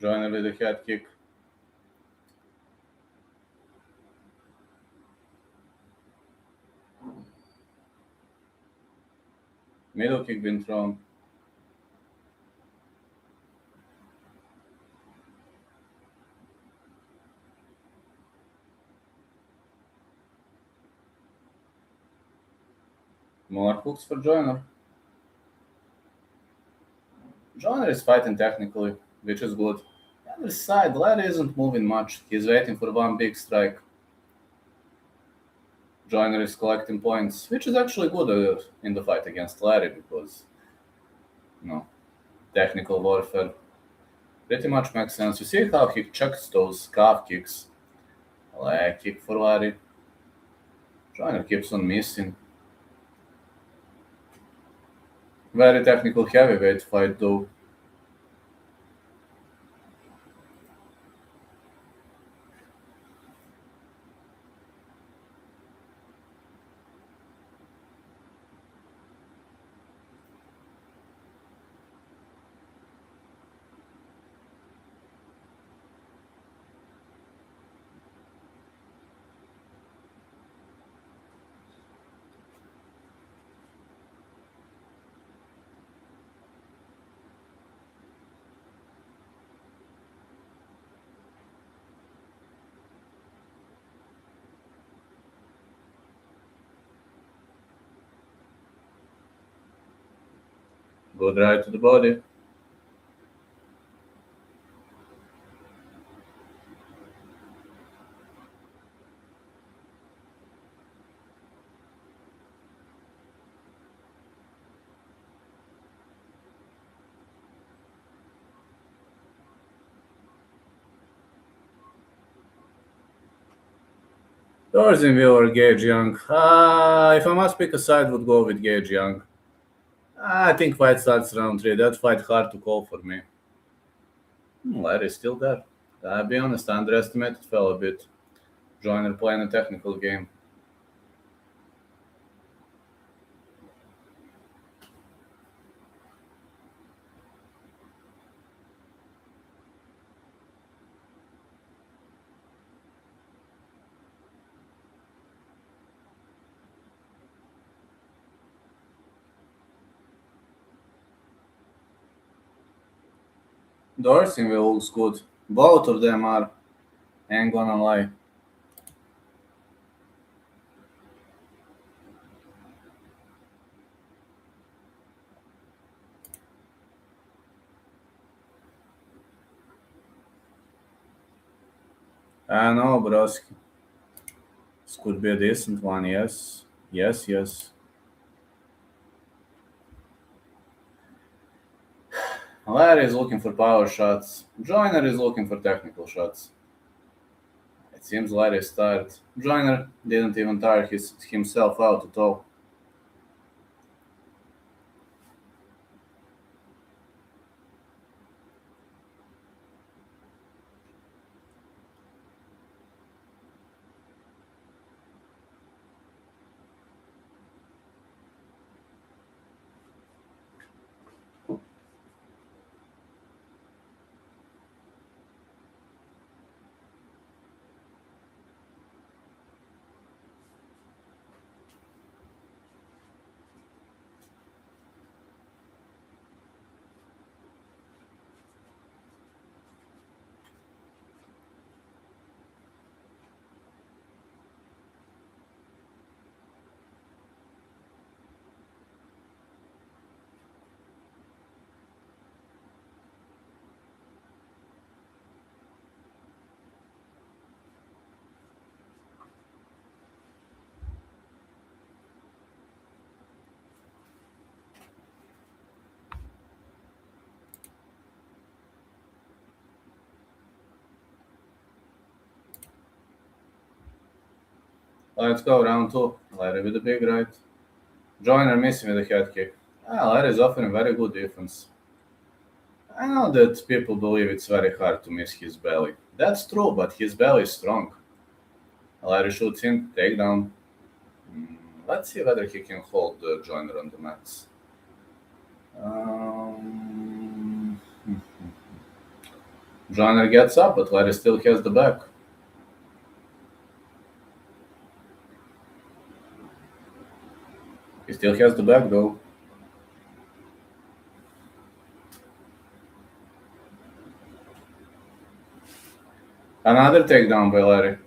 Joyner with a head kick. Middle kick been thrown. More hooks for Joyner. Joyner is fighting technically, which is good. The other side, Larry isn't moving much. He's waiting for one big strike. Joyner is collecting points, which is actually good in the fight against Larry because, technical warfare pretty much makes sense. You see how he checks those calf kicks. Leg kick for Larry. Joyner keeps on missing. Very technical heavyweight fight though. Good right to the body. Dorsinville or Gage Young? If I must pick a side, would go with Gage Young. I think fight starts round 3. That fight hard to call for me. Larry's still there. I'll be honest, I underestimated fell a bit. Joyner playing a technical game. Dorsinville looks good. Both of them are. Ain't gonna lie. I know, broski. This could be a decent one, yes. Yes. Larry is looking for power shots. Joyner is looking for technical shots. It seems Larry is tired. Joyner didn't even tire himself out at all. Let's go, round two. Larry with the big right. Joyner missing with the head kick. Larry is offering very good defense. I know that people believe it's very hard to miss his belly. That's true, but his belly is strong. Larry shoots in, takedown. Let's see whether he can hold Joyner on the mats. Joyner gets up, but Larry still has the back. He still has the back though. Another takedown by Larry.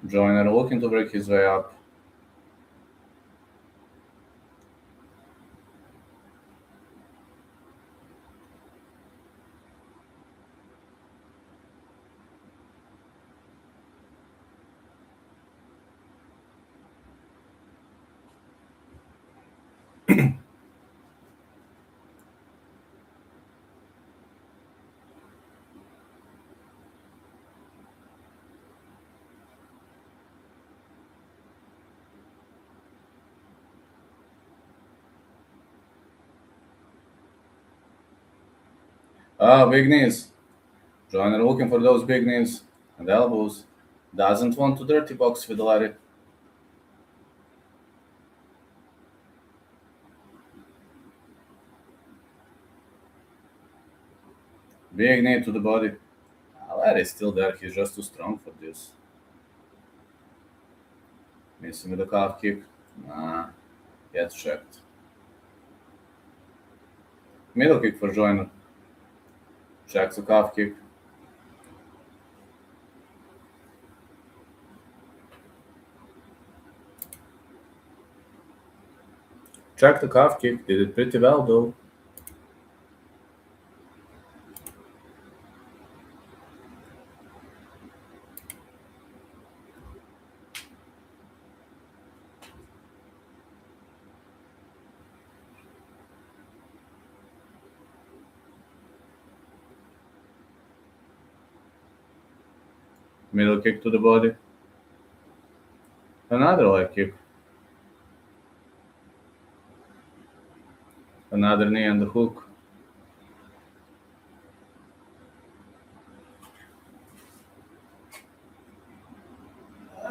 Joyner looking to break his way up. Big knees. Joyner looking for those big knees and elbows. Doesn't want to dirty box with Larry. Big knee to the body. Larry's still there, he's just too strong for this. Missing with a calf kick. Gets checked. Middle kick for Joyner. Checks the calf kick. Check the calf kick, did it pretty well though. Middle kick to the body. Another leg kick. Another knee and the hook.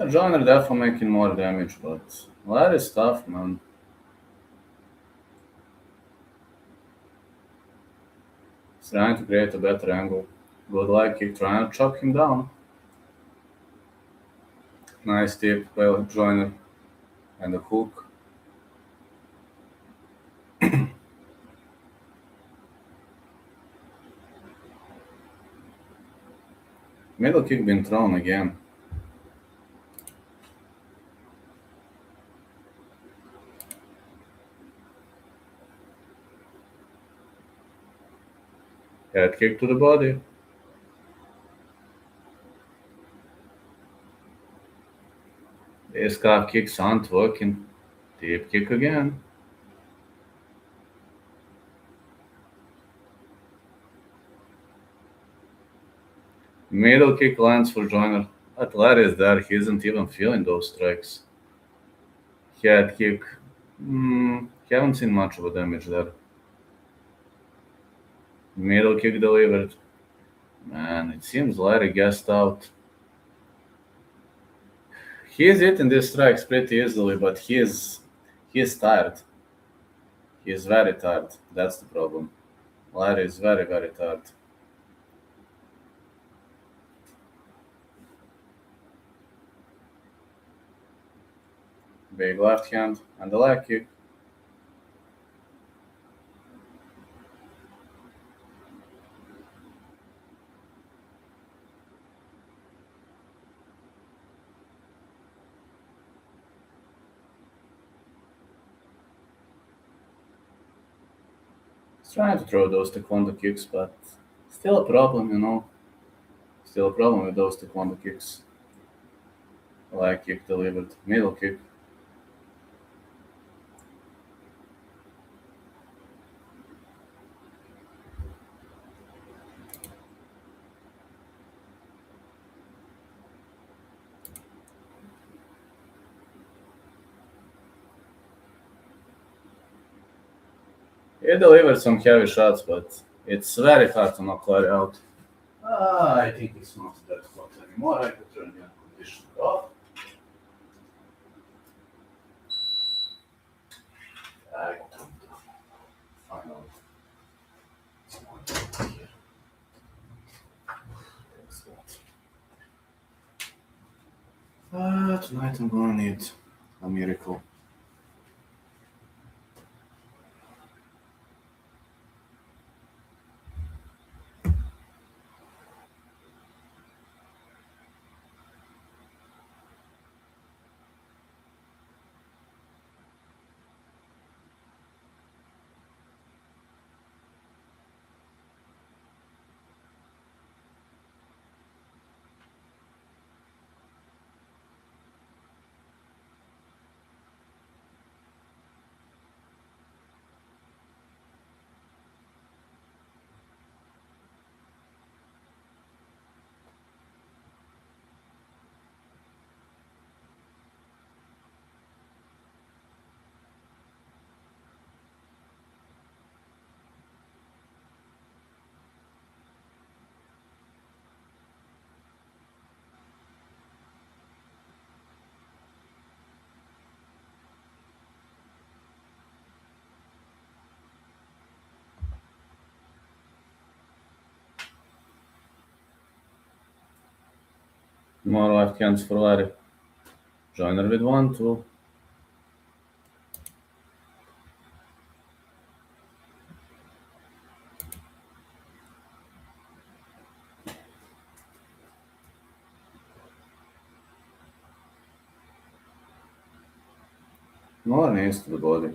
Joyner definitely making more damage, but Larry's tough, man. He's trying to create a better angle. Good leg kick, trying to chop him down. Nice tip by Joyner. And the hook. Middle kick been thrown again. Head kick to the body. These calf kicks aren't working. Deep kick again. Middle kick lands for Joyner. But Larry is there, he isn't even feeling those strikes. Head kick. Haven't seen much of a damage there. Middle kick delivered. Man, it seems Larry gassed out. He is hitting these strikes pretty easily, but he is tired. He is very tired. That's the problem. Larry is very, very tired. Big left hand and the leg kick. He's trying to throw those taekwondo kicks, but still a problem, you know. Still a problem with those taekwondo kicks. Leg kick delivered. Middle kick. He delivered some heavy shots, but it's very hard to knock Larry out. I think it's not that hot anymore. I could turn the air conditioner off. I don't know. Finally. It's not hot here. That's that. Tonight I'm gonna need a miracle. More left hands for Larry. Joiner with 1-2. More knees to the body.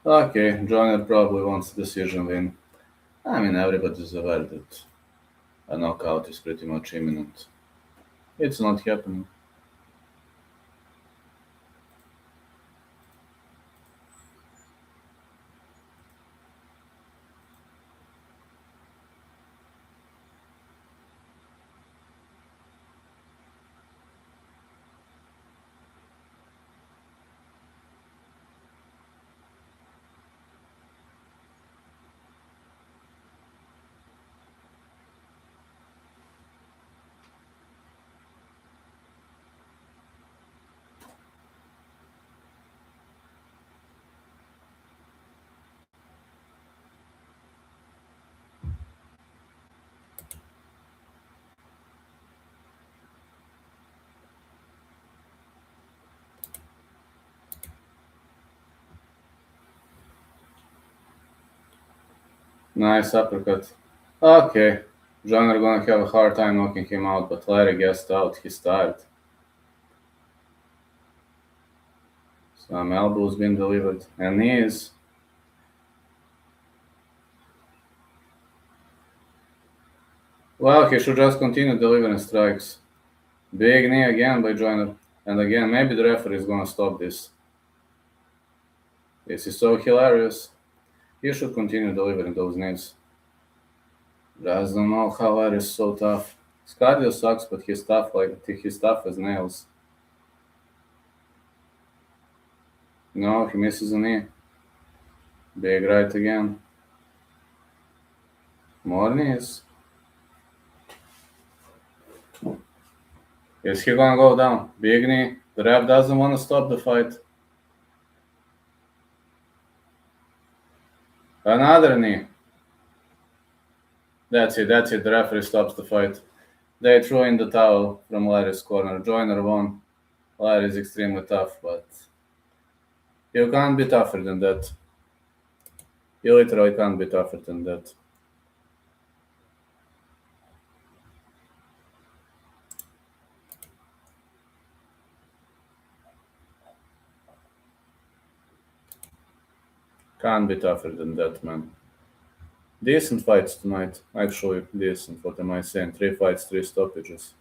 Okay, Joiner probably wants a decision win. I mean, everybody's aware that a knockout is pretty much imminent. It's not happening. Nice uppercut. Okay, Joiner gonna have a hard time knocking him out, but Larry guessed out. He's tired. Some elbows being delivered, and knees. Well, he should just continue delivering strikes. Big knee again by Joiner. And again, maybe the referee is gonna stop this. This is so hilarious. He should continue delivering those knees. Just don't know how Larry is so tough. His cardio sucks, but he's tough as nails. No, he misses a knee. Big right again. More knees. Is he gonna go down? Big knee. The ref doesn't want to stop the fight. Another knee. That's it. The referee stops the fight. They threw in the towel from Larry's corner. Joiner won. Larry's extremely tough, but you can't be tougher than that. You literally can't be tougher than that. Can't be tougher than that, man. Decent fights tonight. Actually, decent. What am I saying? 3 fights, 3 stoppages.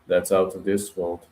That's out of this world.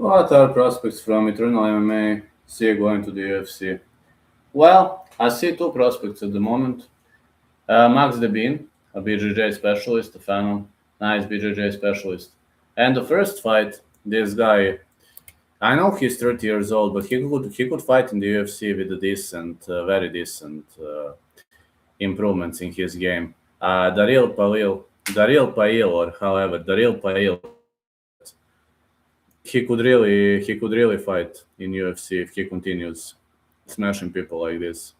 What are prospects from Eternal MMA? See going to the UFC. Well, I see two prospects at the moment. Max Debin, a BJJ specialist, a Phantom, nice BJJ specialist. And the first fight, this guy, I know he's 30 years old, but he could fight in the UFC with a decent, very decent improvements in his game. Daril Pail, or however, Daril Pail, he could really fight in UFC if he continues smashing people like this.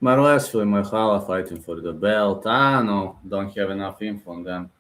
Marles, Filimoehala fighting for the belt. Ah, no, don't have enough info on them.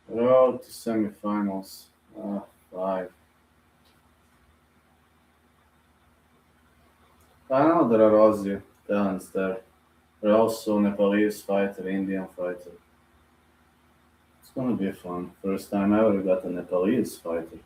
Road to semifinals. Five. I know there are Aussie talents there. There are also Nepalese fighter, Indian fighter. It's gonna be fun. First time ever we got a Nepalese fighter.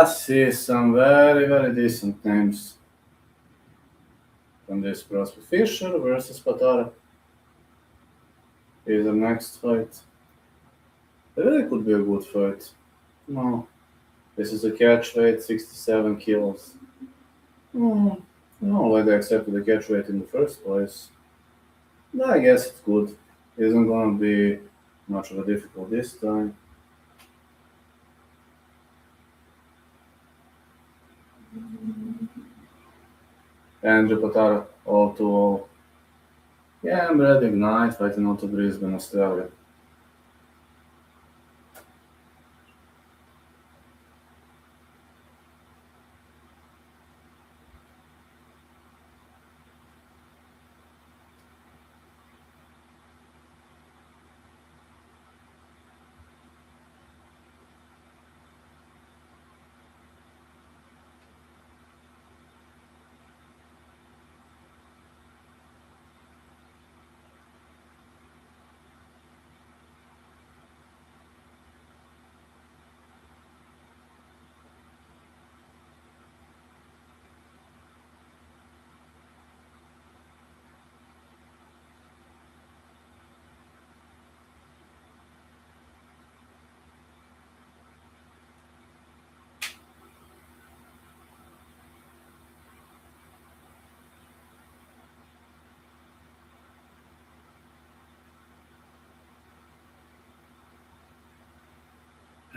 See some very, very decent names from this prospect. Fisher versus Patara is the next fight. It really could be a good fight. No, this is a catch weight, 67 kilos. Hmm. No, why they accepted the catch weight in the first place. No, I guess it's good. It isn't gonna be much of a difficult this time. And Patara, all to all. Yeah, I'm ready Ignite, fighting out of Brisbane, Australia.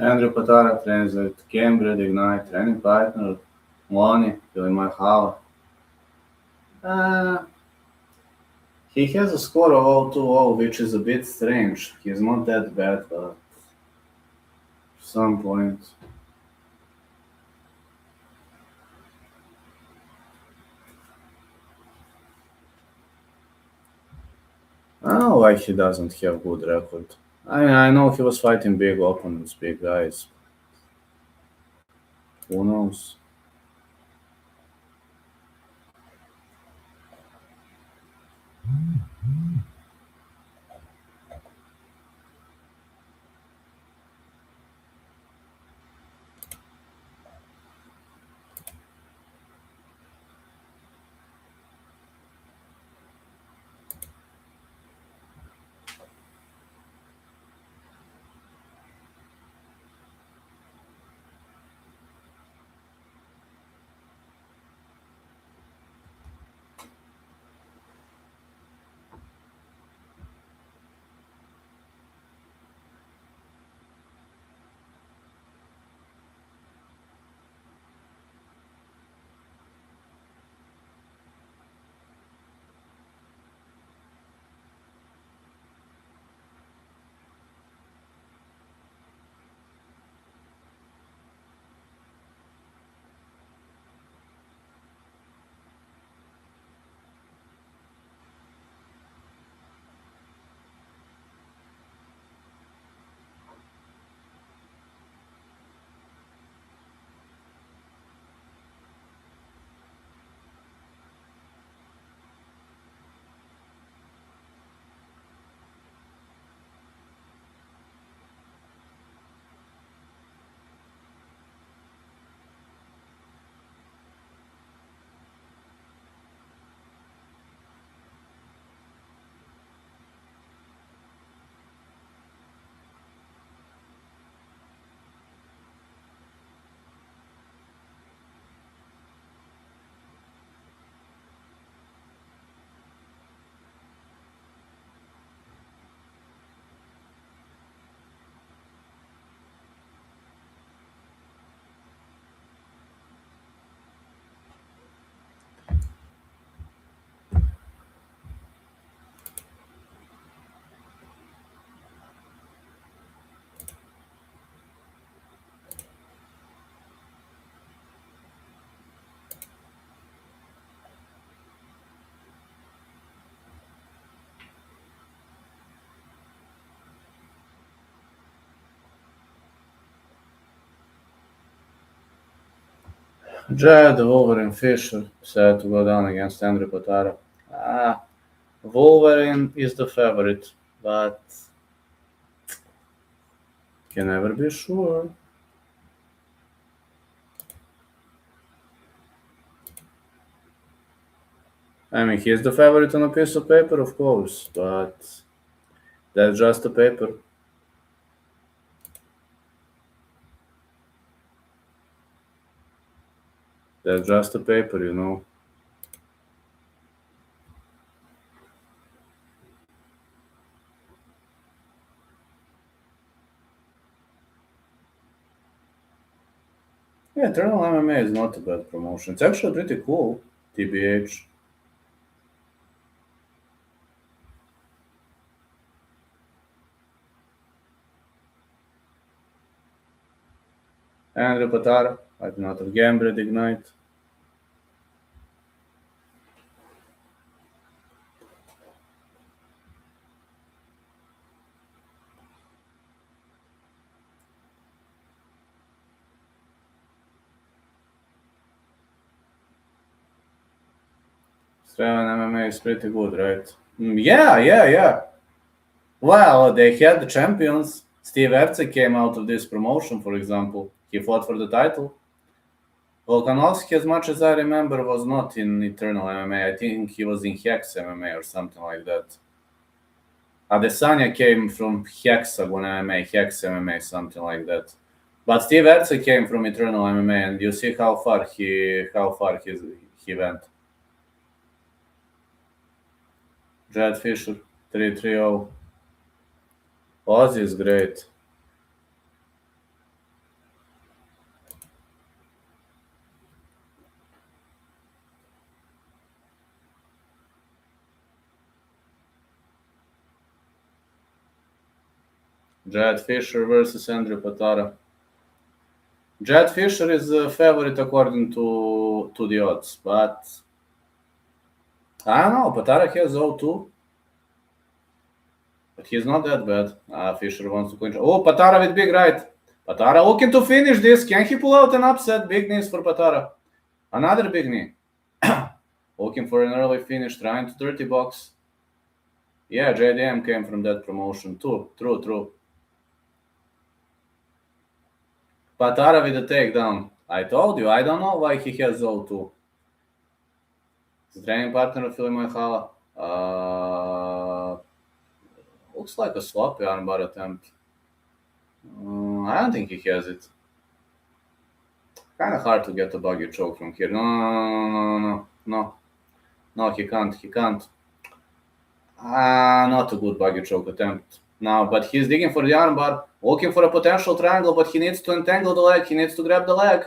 Andrew Patara trains with Cambridge Ignite, training partner, Wani, Filimoehala. Uh, he has a score of 0-2-0, which is a bit strange. He's not that bad, but some point. I don't know why he doesn't have good record. I mean, I know he was fighting big opponents, big guys. Who knows? Jed, Wolverine, Fisher set to go down against Andrew Patara. Wolverine is the favorite, but can never be sure. I mean, he is the favorite on a piece of paper, of course, but that's just a paper. That's just a paper. Yeah, Eternal MMA is not a bad promotion. It's actually pretty cool, TBH. Andrew Patara, I do not have Gambred Ignite. Australian MMA is pretty good, right? Yeah. Well, they had the champions. Steve Erceg came out of this promotion, for example. He fought for the title. Volkanovski, as much as I remember, was not in Eternal MMA. I think he was in Hex MMA or something like that. Adesanya came from Hexagon MMA, Hex MMA, something like that. But Steve Erceg came from Eternal MMA, and you see how far he went. Jed Fisher, 3-3-0. Ozzy is great. Jed Fisher versus Andrew Patara. Jed Fisher is a favorite according to the odds, but I don't know. Patara has 0-2, but he's not that bad. Fisher wants to clinch. Oh, Patara with big right. Patara looking to finish this. Can he pull out an upset? Big knees for Patara. Another big knee. Looking for an early finish, trying to 30 box. Yeah, JDM came from that promotion too. True. Patara with a takedown. I told you, I don't know why he has 0-2. His training partner of Filimoehala. Looks like a sloppy armbar attempt. I don't think he has it. Kind of hard to get a buggy choke from here. No, he can't. Not a good buggy choke attempt. No, but he's digging for the armbar, looking for a potential triangle, but he needs to entangle the leg. He needs to grab the leg.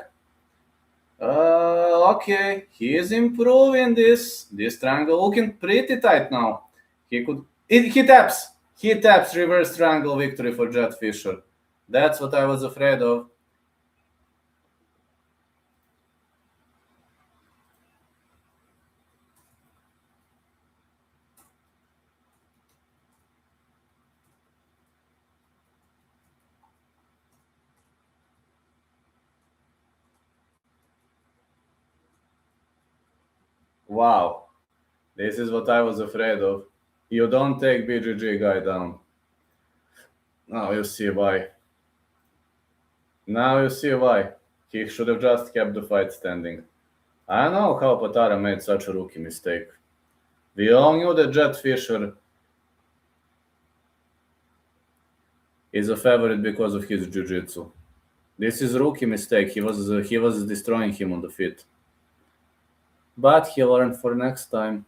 Okay, he is improving this triangle, looking pretty tight now. He taps reverse triangle victory for Jed Fisher. That's what I was afraid of. Wow, this is what I was afraid of. You don't take BGG guy down. Now you see why. He should have just kept the fight standing. I don't know how Patara made such a rookie mistake. We all knew that Jed Fisher is a favorite because of his jiu-jitsu. This is a rookie mistake. He was destroying him on the feet. But he learned for next time.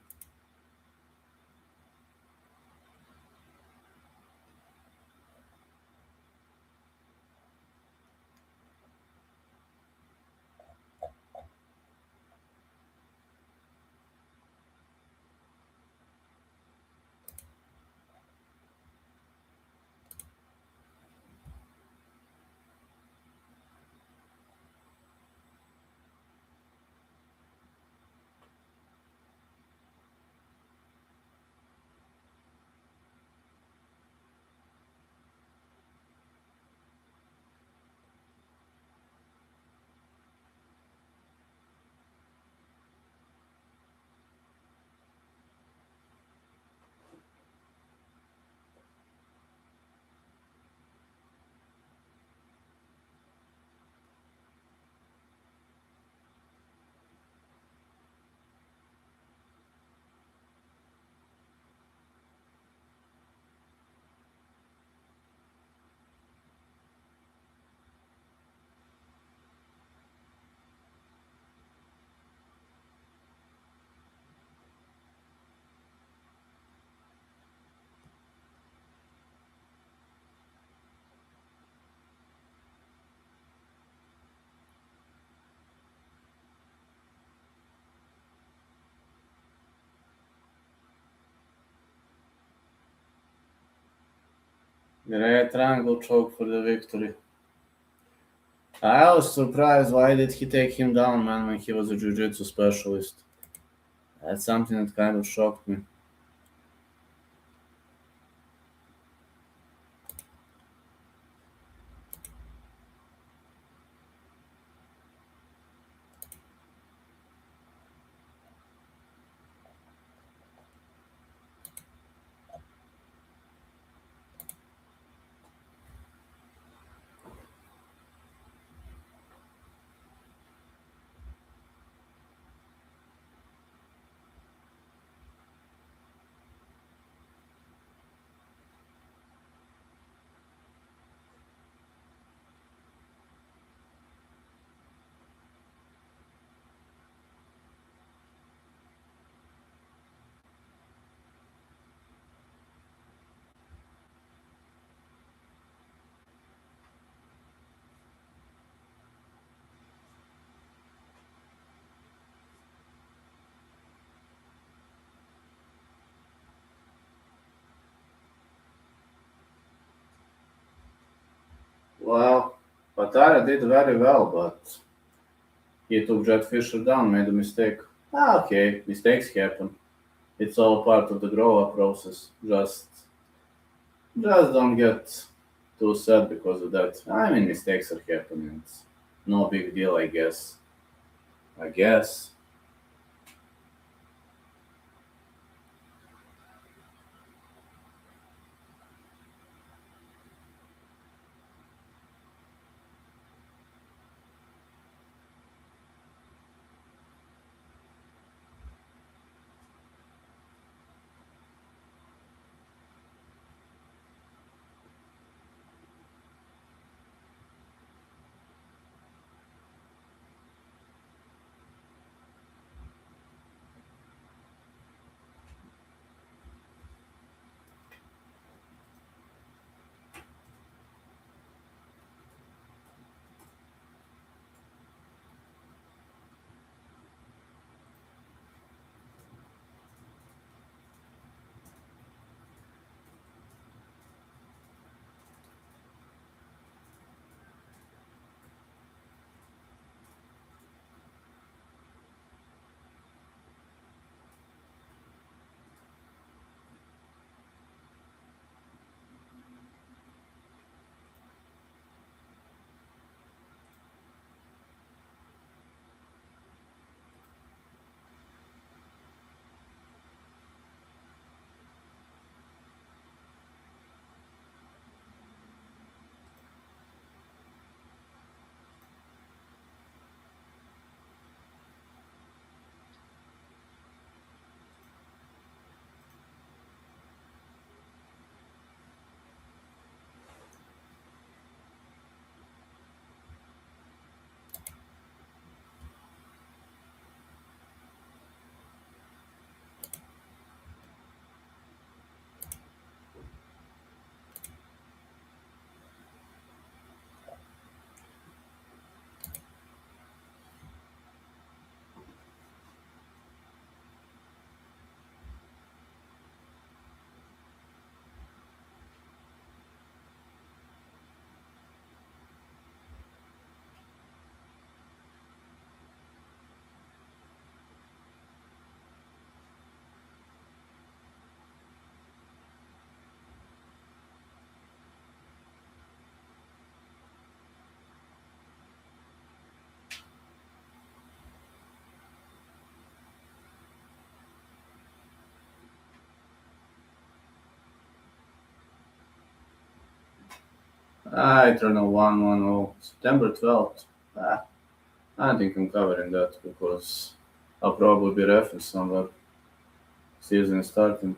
Great triangle choke for the victory. I was surprised why did he take him down, man, when he was a jiu-jitsu specialist. That's something that kind of shocked me. Well, Patara did very well, but he took Jet Fisher down, made a mistake. Okay, mistakes happen. It's all part of the grow up process. Just don't get too sad because of that. I mean, mistakes are happening. It's no big deal, I guess. I guess. Eternal 110, September 12th. Ah, I don't think I'm covering that because I'll probably be referenced somewhere. Season is starting.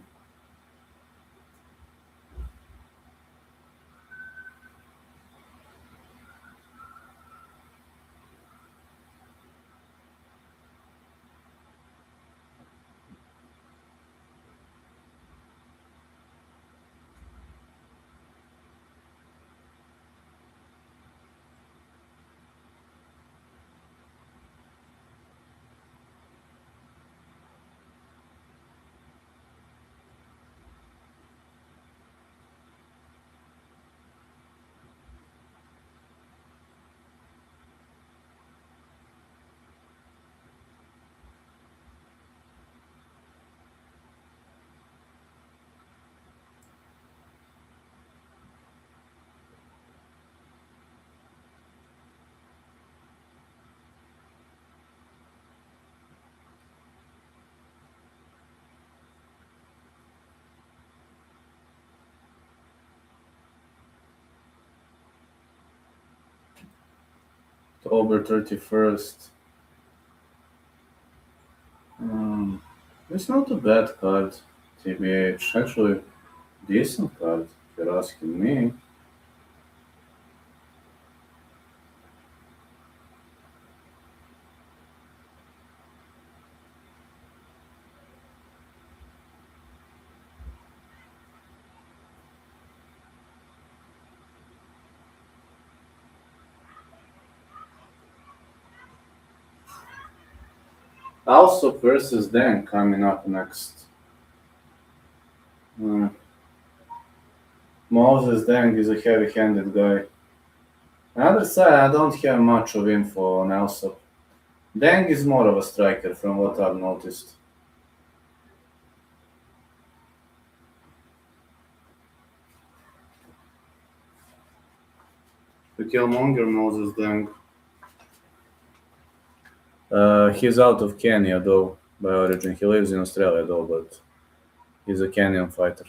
October 31st. Um, it's not a bad card, TBH. Actually, decent card, if you're asking me. Also, versus Dan coming up next. Uh, Moses Deng is a heavy-handed guy. On the other side, I don't have much of info on Alsop. Deng is more of a striker from what I've noticed. The Killmonger Moses Deng. He's out of Kenya though, by origin. He lives in Australia though, but he's a Kenyan fighter.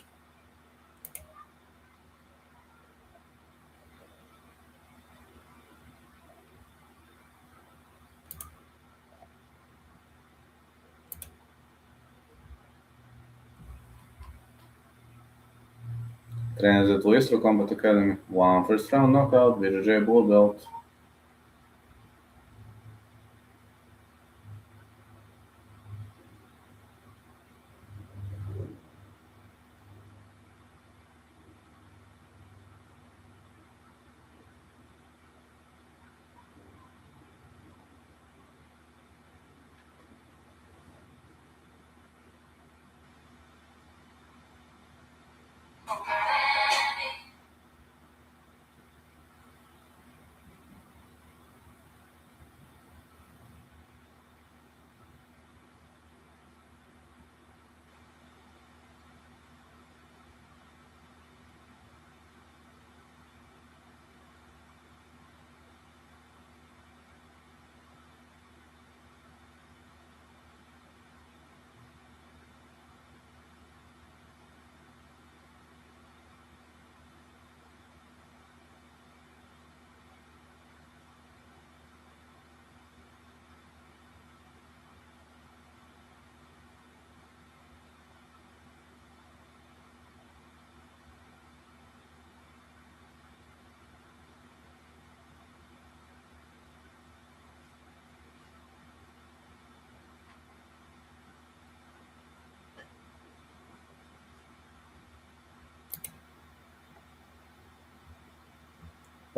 Trains at Listro Combat Academy. One first round knockout, BJJ blue belt.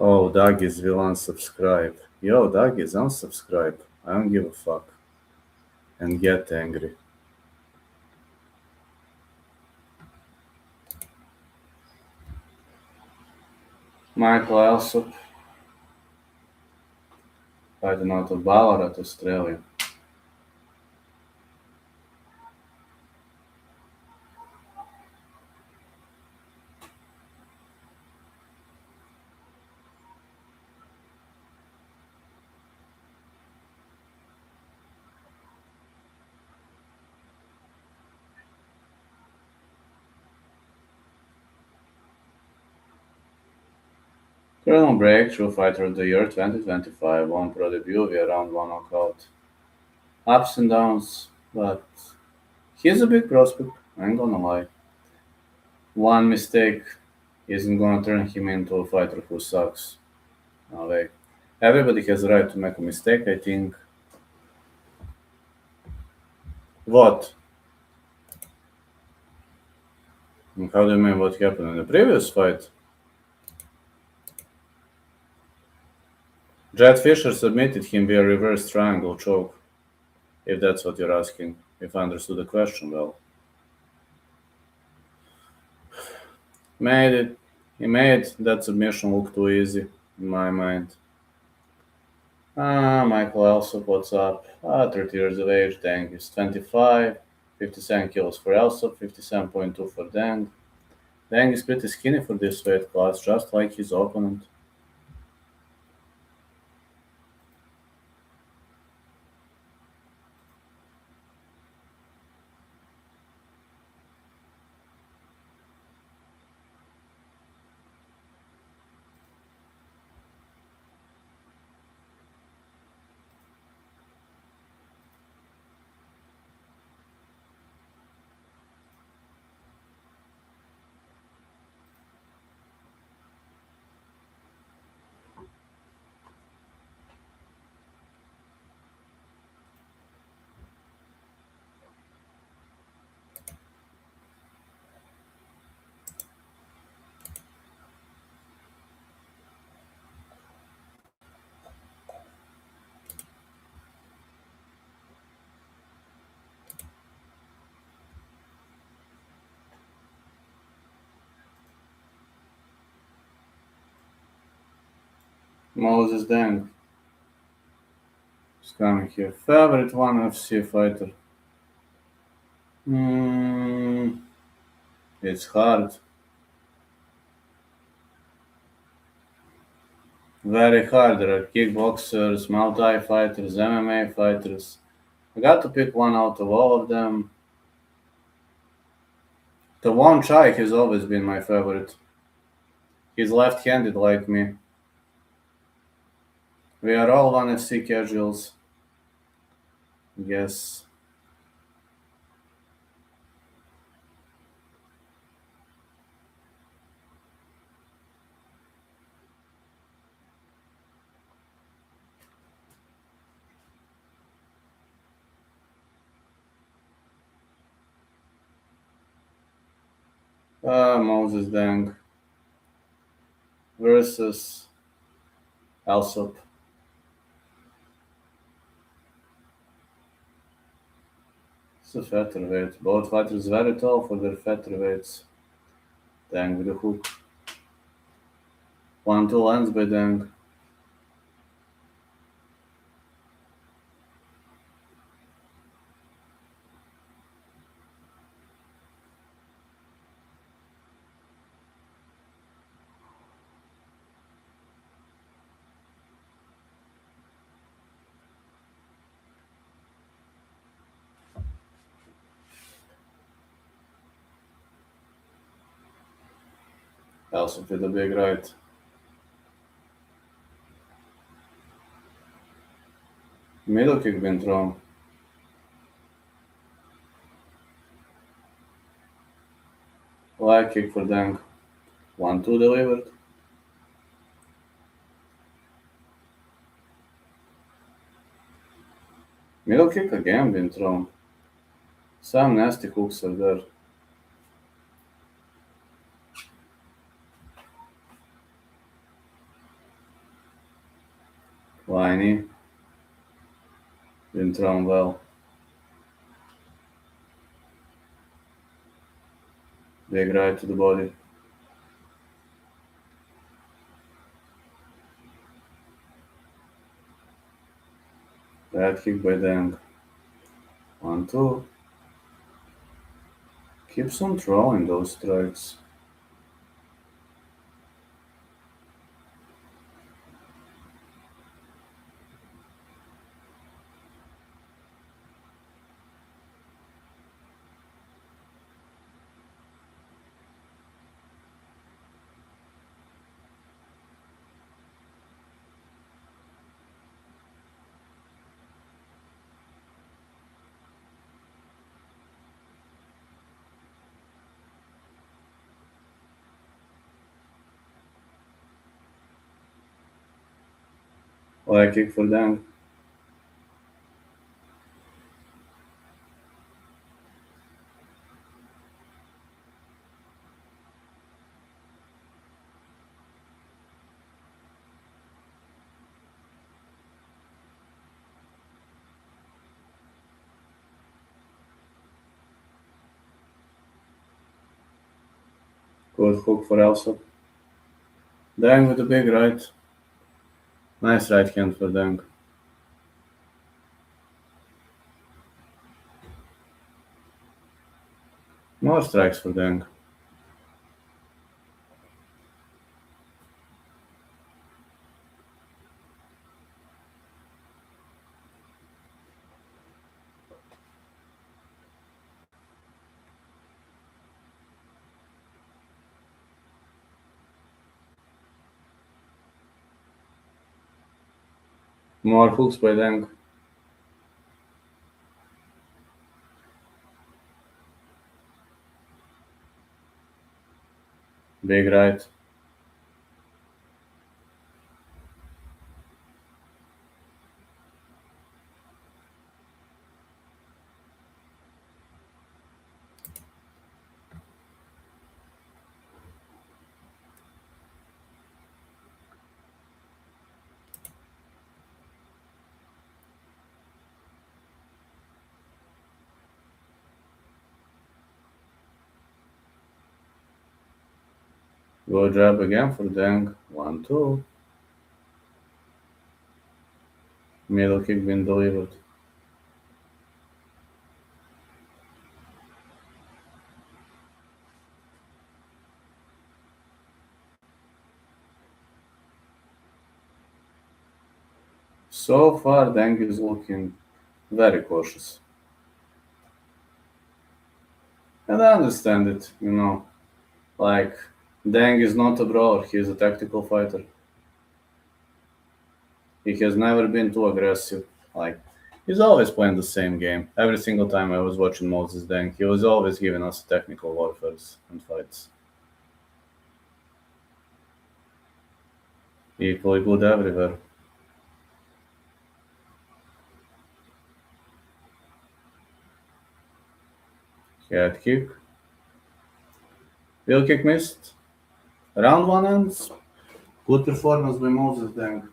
Oh, Duggies will unsubscribe. Yo, Duggies, unsubscribe. I don't give a fuck. And get angry. Michael Alsop, fighting out of Ballarat, Australia. Colonel Breakthrough Fighter of the Year 2025, won pro debut via round 1 knockout. Ups and downs, but he's a big prospect, I ain't gonna lie. One mistake isn't gonna turn him into a fighter who sucks. No way. Everybody has the right to make a mistake, I think. What? How do you mean what happened in the previous fight? Jet Fisher submitted him via reverse triangle choke, if that's what you're asking, if I understood the question well. Made it. He made that submission look too easy, in my mind. Michael Elsop, what's up? 30 years of age, Deng is 25, 57 kilos for Elsop, 57.2 for Deng. Deng is pretty skinny for this weight class, just like his opponent. Moses Deng is coming here. Favorite one FC fighter? It's hard. Very hard. There are kickboxers, Muay Thai fighters, MMA fighters. I got to pick one out of all of them. The Won Chai has always been my favorite. He's left-handed like me. We are all one FC casuals. Yes. Moses Deng versus Alsop. It's a featherweight. Both fighters very tall for their featherweights. Deng with the hook. 1-2 lands by Deng. Alsop with a big right. Middle kick been thrown. Leg kick for Deng. 1-2 delivered. Middle kick again been thrown. Some nasty hooks are there. Liney. Been thrown well. Big right to the body. Bad kick by Deng. 1-2. Keeps on throwing those strikes. Leg kick for Deng. Good hook for Alsop. Deng with a big right. Nice right hand for Deng. More strikes for Deng. More hooks by Deng. Big right. Good jab again for Deng. 1-2. Middle kick being delivered. So far, Deng is looking very cautious. And I understand it, Like, Deng is not a brawler, he is a tactical fighter. He has never been too aggressive. Like, he's always playing the same game. Every single time I was watching Moses Deng, he was always giving us technical warfares and fights. Equally good everywhere. Head kick. Wheel kick missed. Round one ends. Good performance by Moses Deng.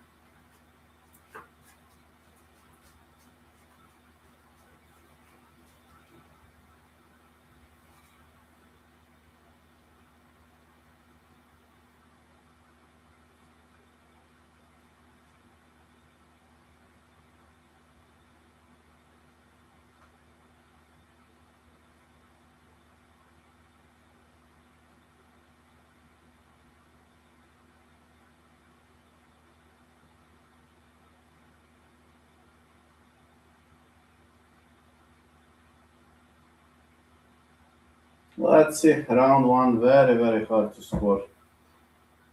Let's see. Round one, very, very hard to score.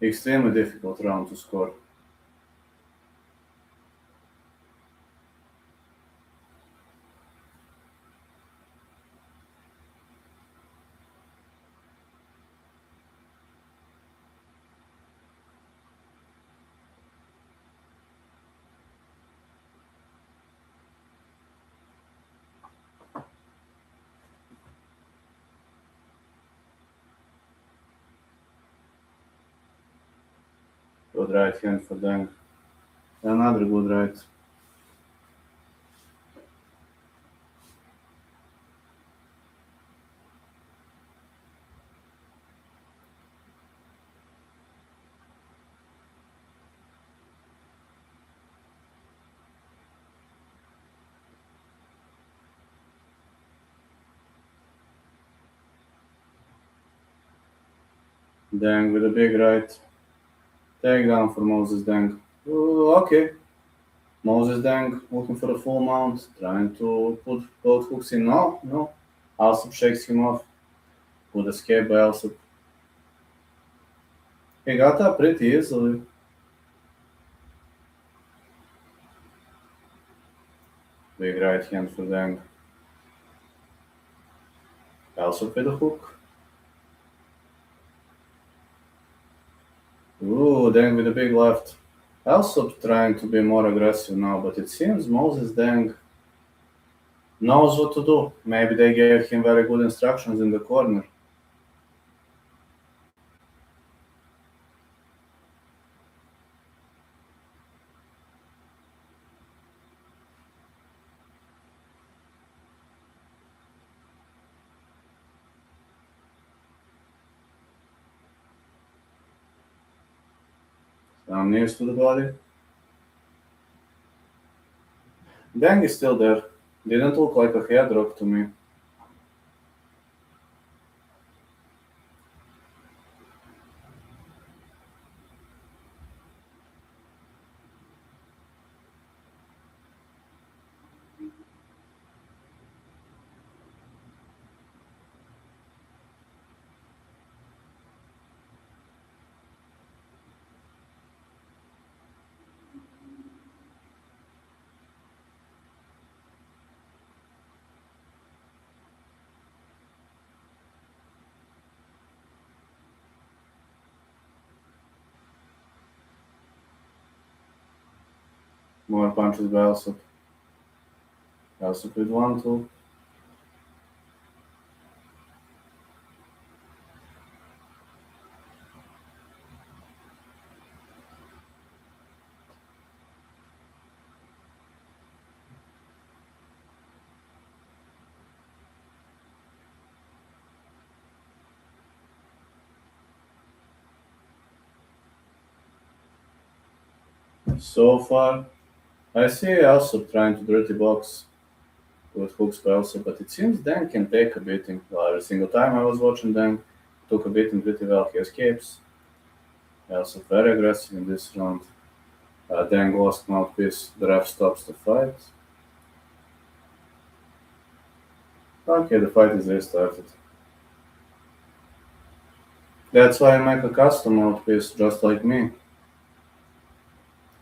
Extremely difficult round to score. Good right hand for Deng. Another good right. Deng with a big right. Takedown for Moses Deng. Ooh, okay. Moses Deng looking for a full mount, trying to put both hooks in. No, no. Alsop shakes him off. Good escape by Alsop. He got up pretty easily. Big right hand for Deng. Alsop with a hook. Ooh, Deng with a big left. Alsop trying to be more aggressive now, but it seems Moses Deng knows what to do. Maybe they gave him very good instructions in the corner. Some knees to the body. Deng is still there. Didn't look like a head drop to me. More punches by Alsop. Alsop with 1-2. So far, I see also trying to dirty box with hooks also, but it seems Dan can take a beating. Well, every single time I was watching Dan, took a beating pretty well. He escapes. Also very aggressive in this round. Dan lost mouthpiece. The ref stops the fight. Okay, the fight is restarted. That's why I make a custom mouthpiece, just like me.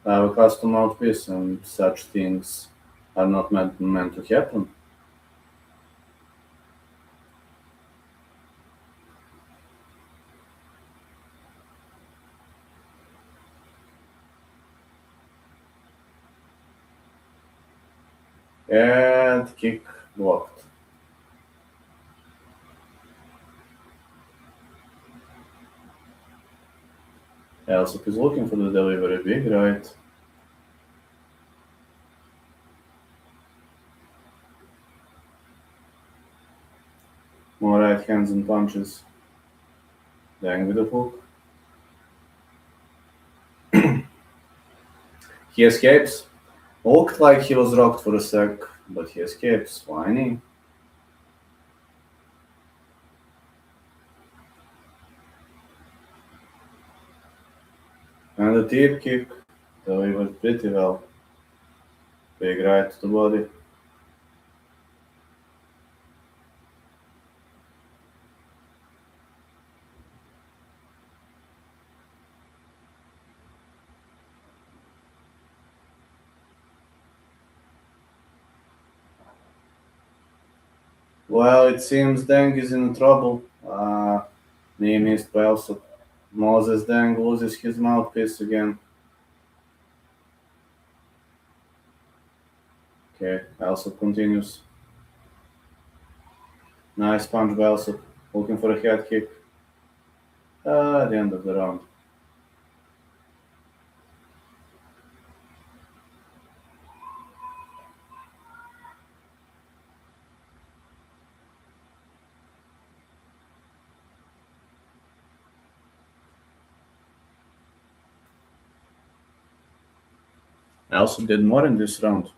I have a custom mouthpiece, and such things are not meant to happen. And kick blocked. Elsop is looking for the delivery, big right. More right hands and punches. Dang with a hook. He escapes. Looked like he was rocked for a sec, but he escapes. Whiny. And the deep kick delivered pretty well. Big right to the body. Well, it seems Deng is in trouble. Knee missed by also Moses Deng loses his mouthpiece again. Okay, Elsop continues. Nice punch by Elsop. Looking for a head kick. At the end of the round. Elsop did more in this round.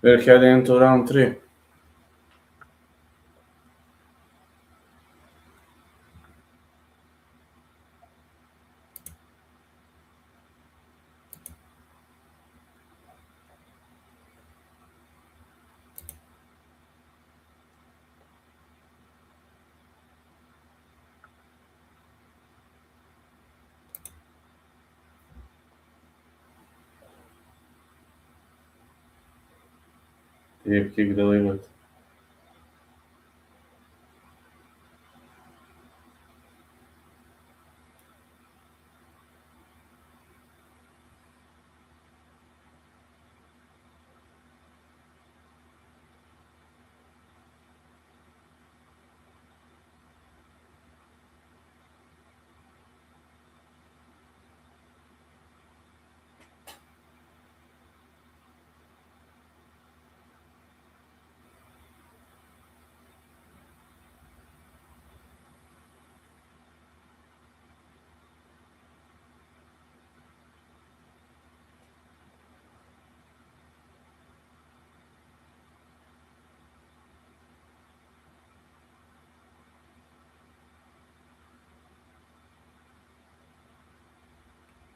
We're heading into round 3. Deep kick delivered.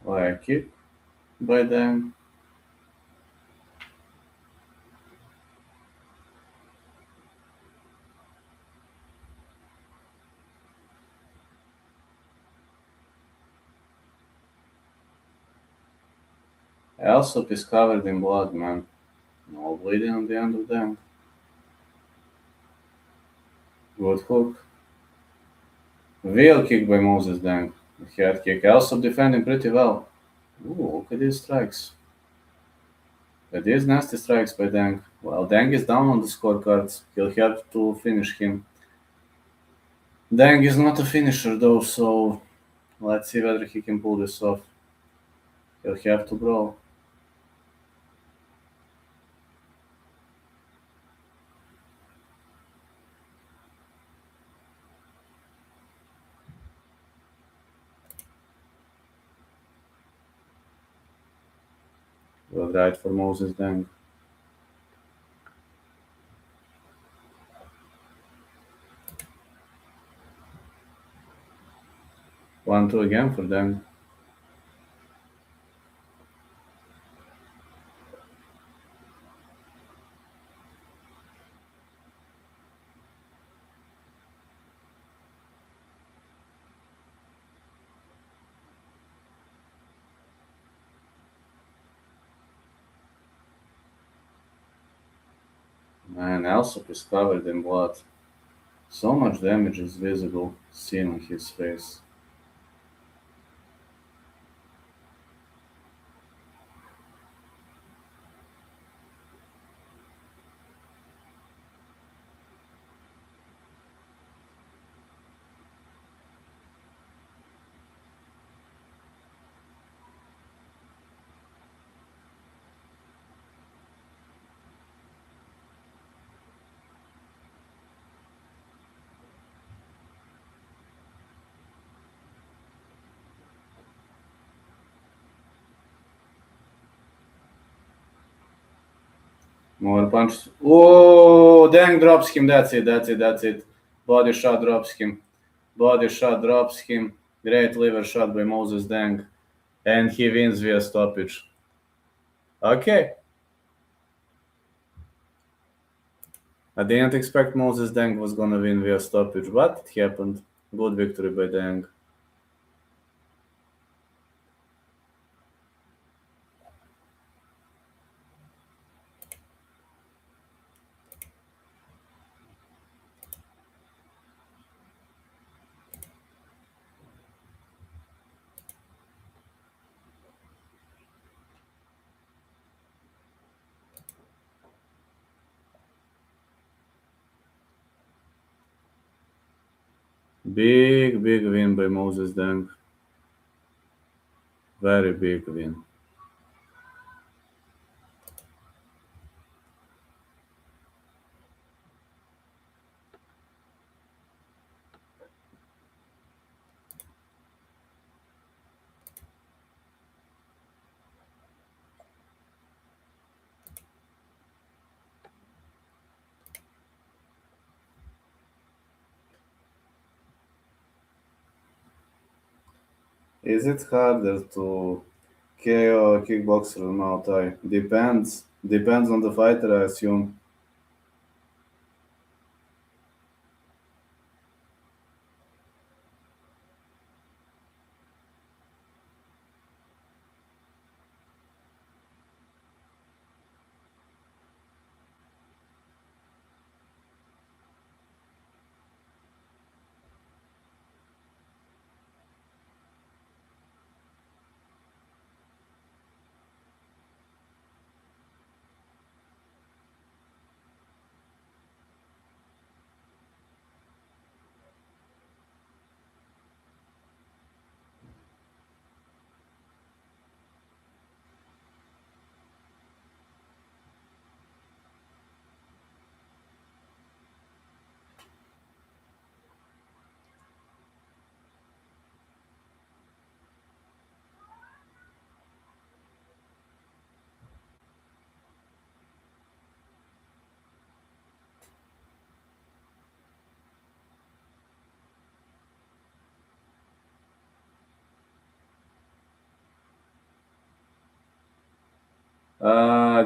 Leg kick by Deng. Elsop is covered in blood, man. No bleeding on the end of Deng. Good hook. Real kick by Moses Deng. Head kick. Also defending pretty well. Ooh, look at these strikes. At these nasty strikes by Deng. Well, Deng is down on the scorecards. He'll have to finish him. Deng is not a finisher though, so let's see whether he can pull this off. He'll have to brawl. Well, right for Moses Deng. 1-2 again for Deng. Man, Alsop is covered in blood. So much damage is visible, seen on his face. More punches. Oh, Deng drops him. That's it. Body shot drops him. Body shot drops him. Great liver shot by Moses Deng. And he wins via stoppage. Okay. I didn't expect Moses Deng was gonna win via stoppage, but it happened. Good victory by Deng. Big win by Moses Deng. Very big win. Is it harder to KO a kickboxer or Muay Thai? Depends. Depends on the fighter, I assume.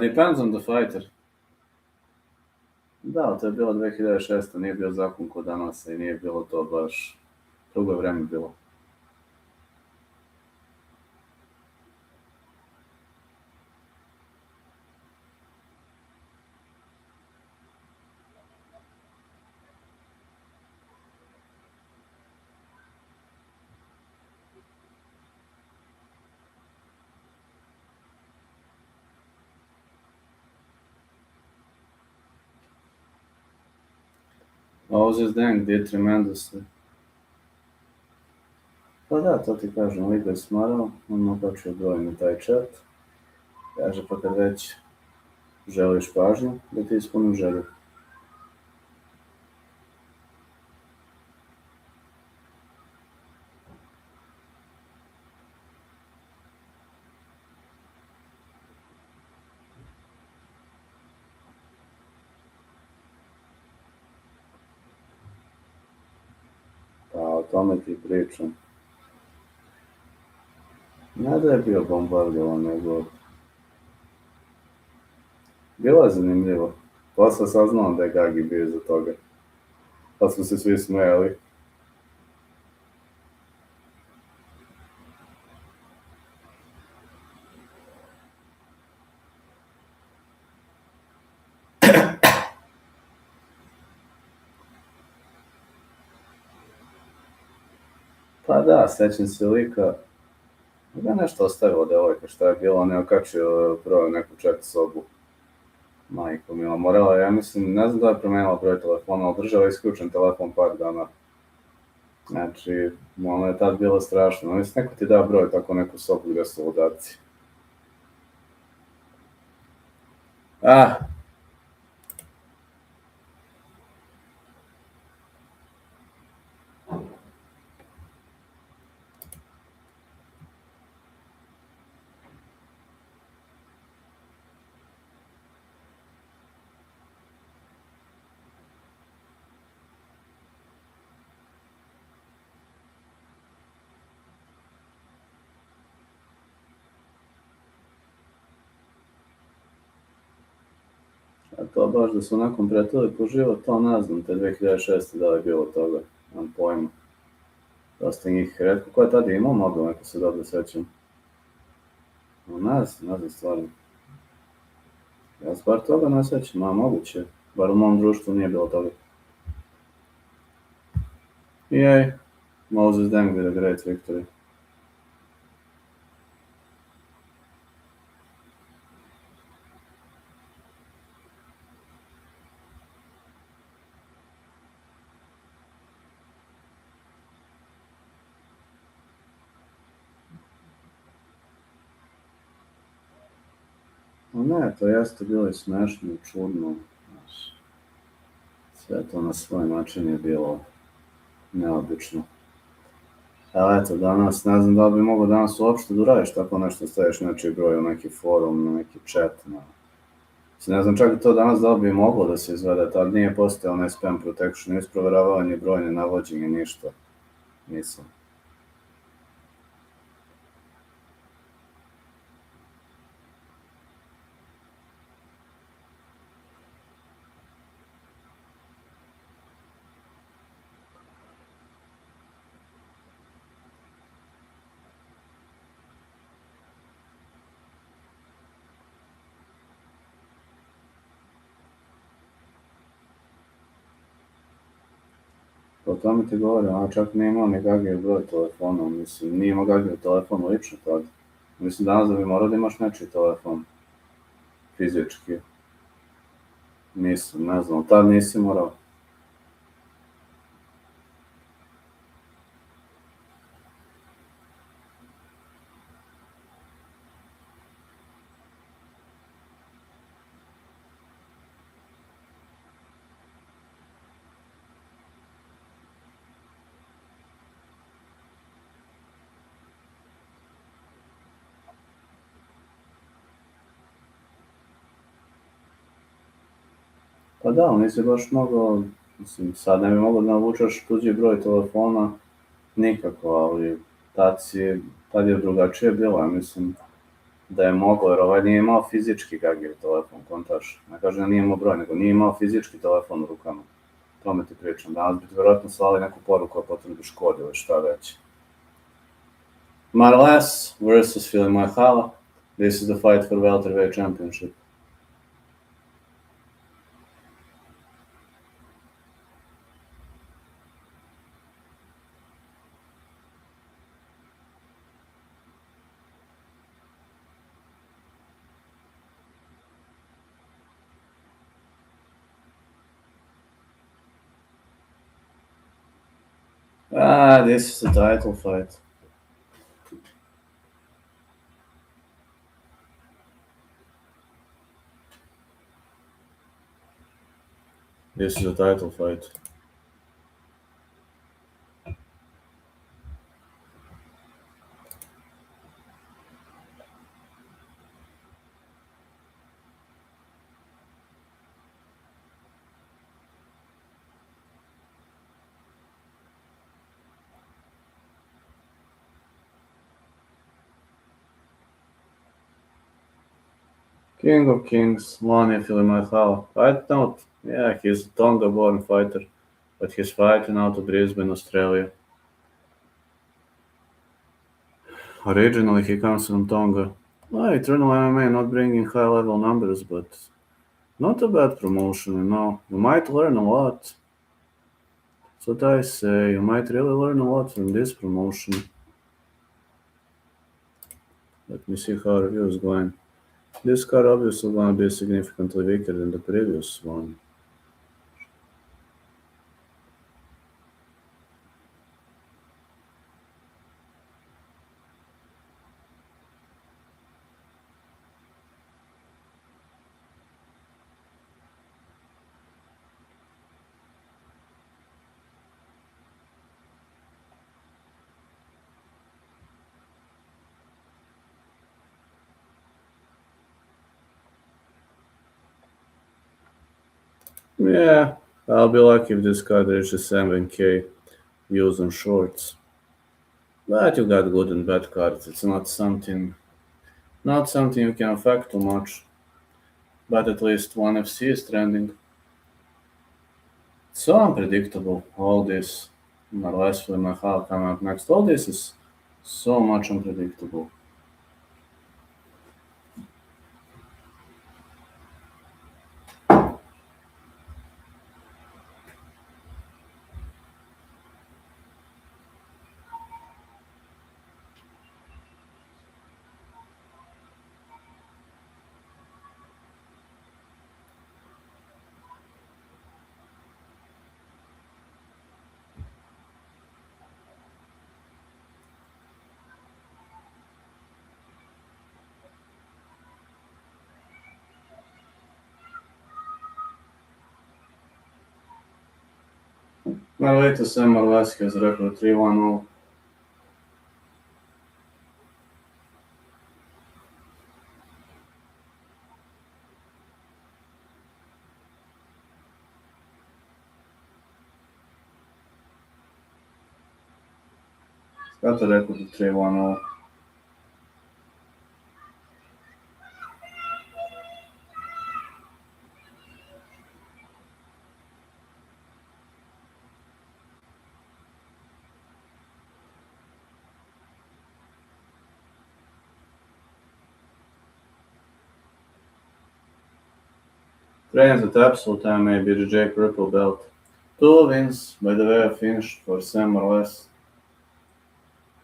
Depends on the fighter. Da, to je bilo 2006. Nije bio zakon ko danas i nije bilo to baš drugo vreme bilo. Moses Deng did tremendously. Pa da, to ti kažem, lik je smarao, on mu okačio broj na taj chat. Kaže, pa kad već želiš pažnju, da ti ispunim želju. Pa o tome ti pričam. Ne da je bio bombardovan, nego... Bilo je zanimljivo. Posle saznao da je Gagi bio iza toga. Pa smo se svi smejali. Pa da, sećam se lika. Da je nešto ostavilo devojka, šta je bilo, on je okačio broj u neku chat sobu. Majko mila, morala, ja mislim, ne znam da je promenila broj telefona, ali država je isključen telefon par dana. Znači, ono je tad bilo strašno. Mislim, neko ti da broj tako neku sobu gde su ludaci. Ah, a to baš da su nakon pretili po život, to ne znam, te 2006. da li je bilo toga, nemam pojma. Dosta njih, redko ko je tada imao mobil, neko se dobro sećam. No, ne znam stvarno. Ja se bar toga ne sećam, a moguće. Bar u mom društvu nije bilo toga. Jej, Moses Deng with a great victory. No ne, to jeste bilo i smešno i čudno. Sve to na svoj način je bilo neobično. Ali eto, danas, ne znam da li bi mogao danas uopšte da uradiš tako nešto, staviš nečiji broj u neki forum, na neki chat. Ne znam čak i to danas da li bi moglo da se izvede, tad nije postojao onaj spam protection, nije isproveravanje brojne navođenje, ništa. Nisam. O tome ti govorim, a čak nije imao ni Gagijev broj telefona, mislim, nije imao Gagijev telefon lično tad. Mislim, danas da bi morao da imaš nečiji telefon, fizički. Nisam, ne znam, tad nisi morao. Pa da, ali nisi baš mogao, mislim, sad ne bi mogao da navučeš tuđi broj telefona, nikako, ali tad je drugačije bilo, ja mislim da je moglo, jer ovaj nije imao fizički Gagijev telefon, kontaš. Ne kažem da nije imao broj, nego nije imao fizički telefon u rukama. Tome ti pričam, danas bi ti vjerojatno slali neku poruku, a potrebiš kod ili šta već. Marles versus Filimoehala. This is the fight for welterweight championship. This is the title fight. This is a title fight. King of Kings, Mani Filimoehala. I don't. Yeah, he's a Tonga-born fighter, but he's fighting out of Brisbane, Australia. Originally, he comes from Tonga. Eternal MMA not bringing high-level numbers, but not a bad promotion, you know. You might learn a lot. That's what I say. You might really learn a lot from this promotion. Let me see how review is going. This card obviously gonna be significantly weaker than the previous one. Yeah, I'll be lucky if this card reaches 7k views on shorts. But you got good and bad cards. It's not something you can affect too much. But at least one FC is trending. So unpredictable. All this, Marles Filimoehala coming up next. All this is so much unpredictable. My latest Marles has record 3-1-0. Got a record of 3-1-0. Trains at absolute MMA BJJ purple belt. 2 wins, by the way, I finished for Sam Marles.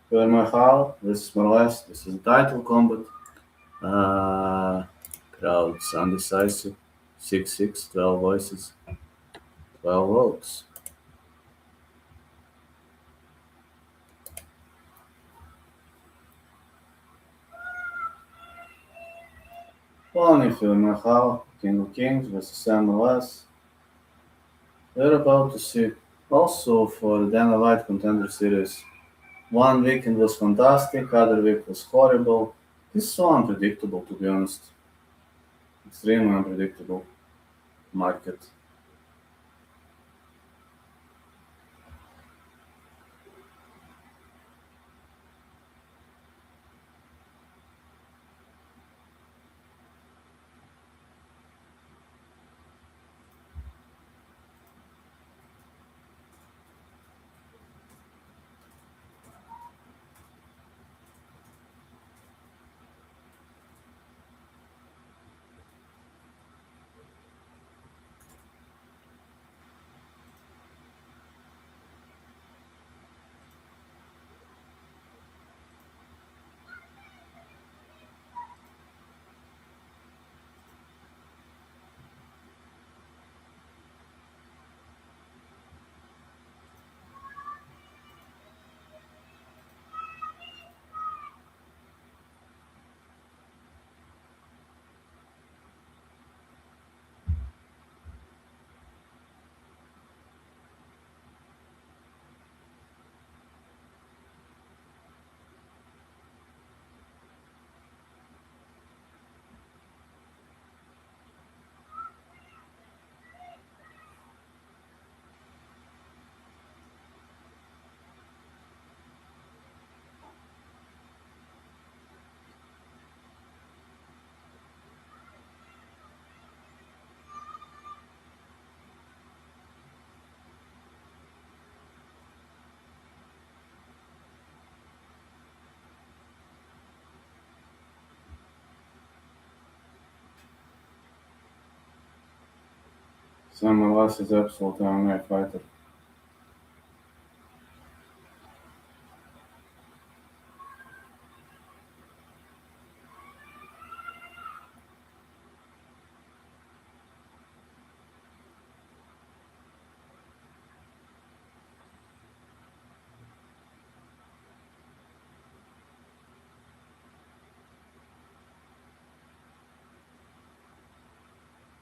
Filimoehala versus Marles. This is a title combat. Crowds undecisive. 6-6, 12 voices, 12 votes. Only Filimoehala, King of Kings versus Sam Marles. We're about to see. Also for the Dana White Contender Series. One weekend was fantastic, other week was horrible. This is so unpredictable, to be honest. Extremely unpredictable market. Marles is absolute MMA fighter.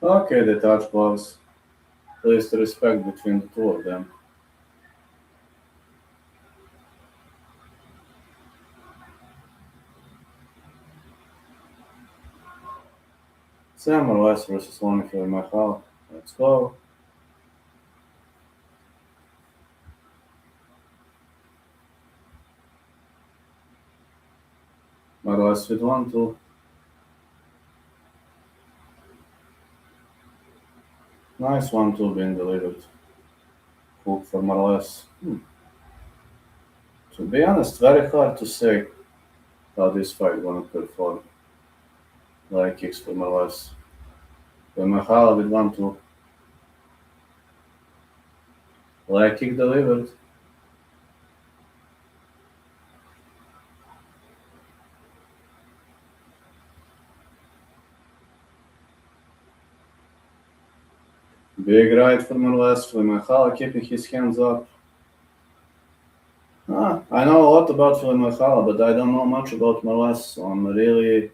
Okay, they touch gloves. At least respect between the two of them. Marles versus Filimoehala. Let's go. Marles with 1-2. Nice 1-2 being delivered. Hook for Marles. To be honest, very hard to say how this fight gonna perform. Leg kicks for Marles. Filimoehala with 1-2. Leg kick delivered. Big right for Marles. Filimoehala keeping his hands up. I know a lot about Filimoehala, but I don't know much about Marles, so I'm really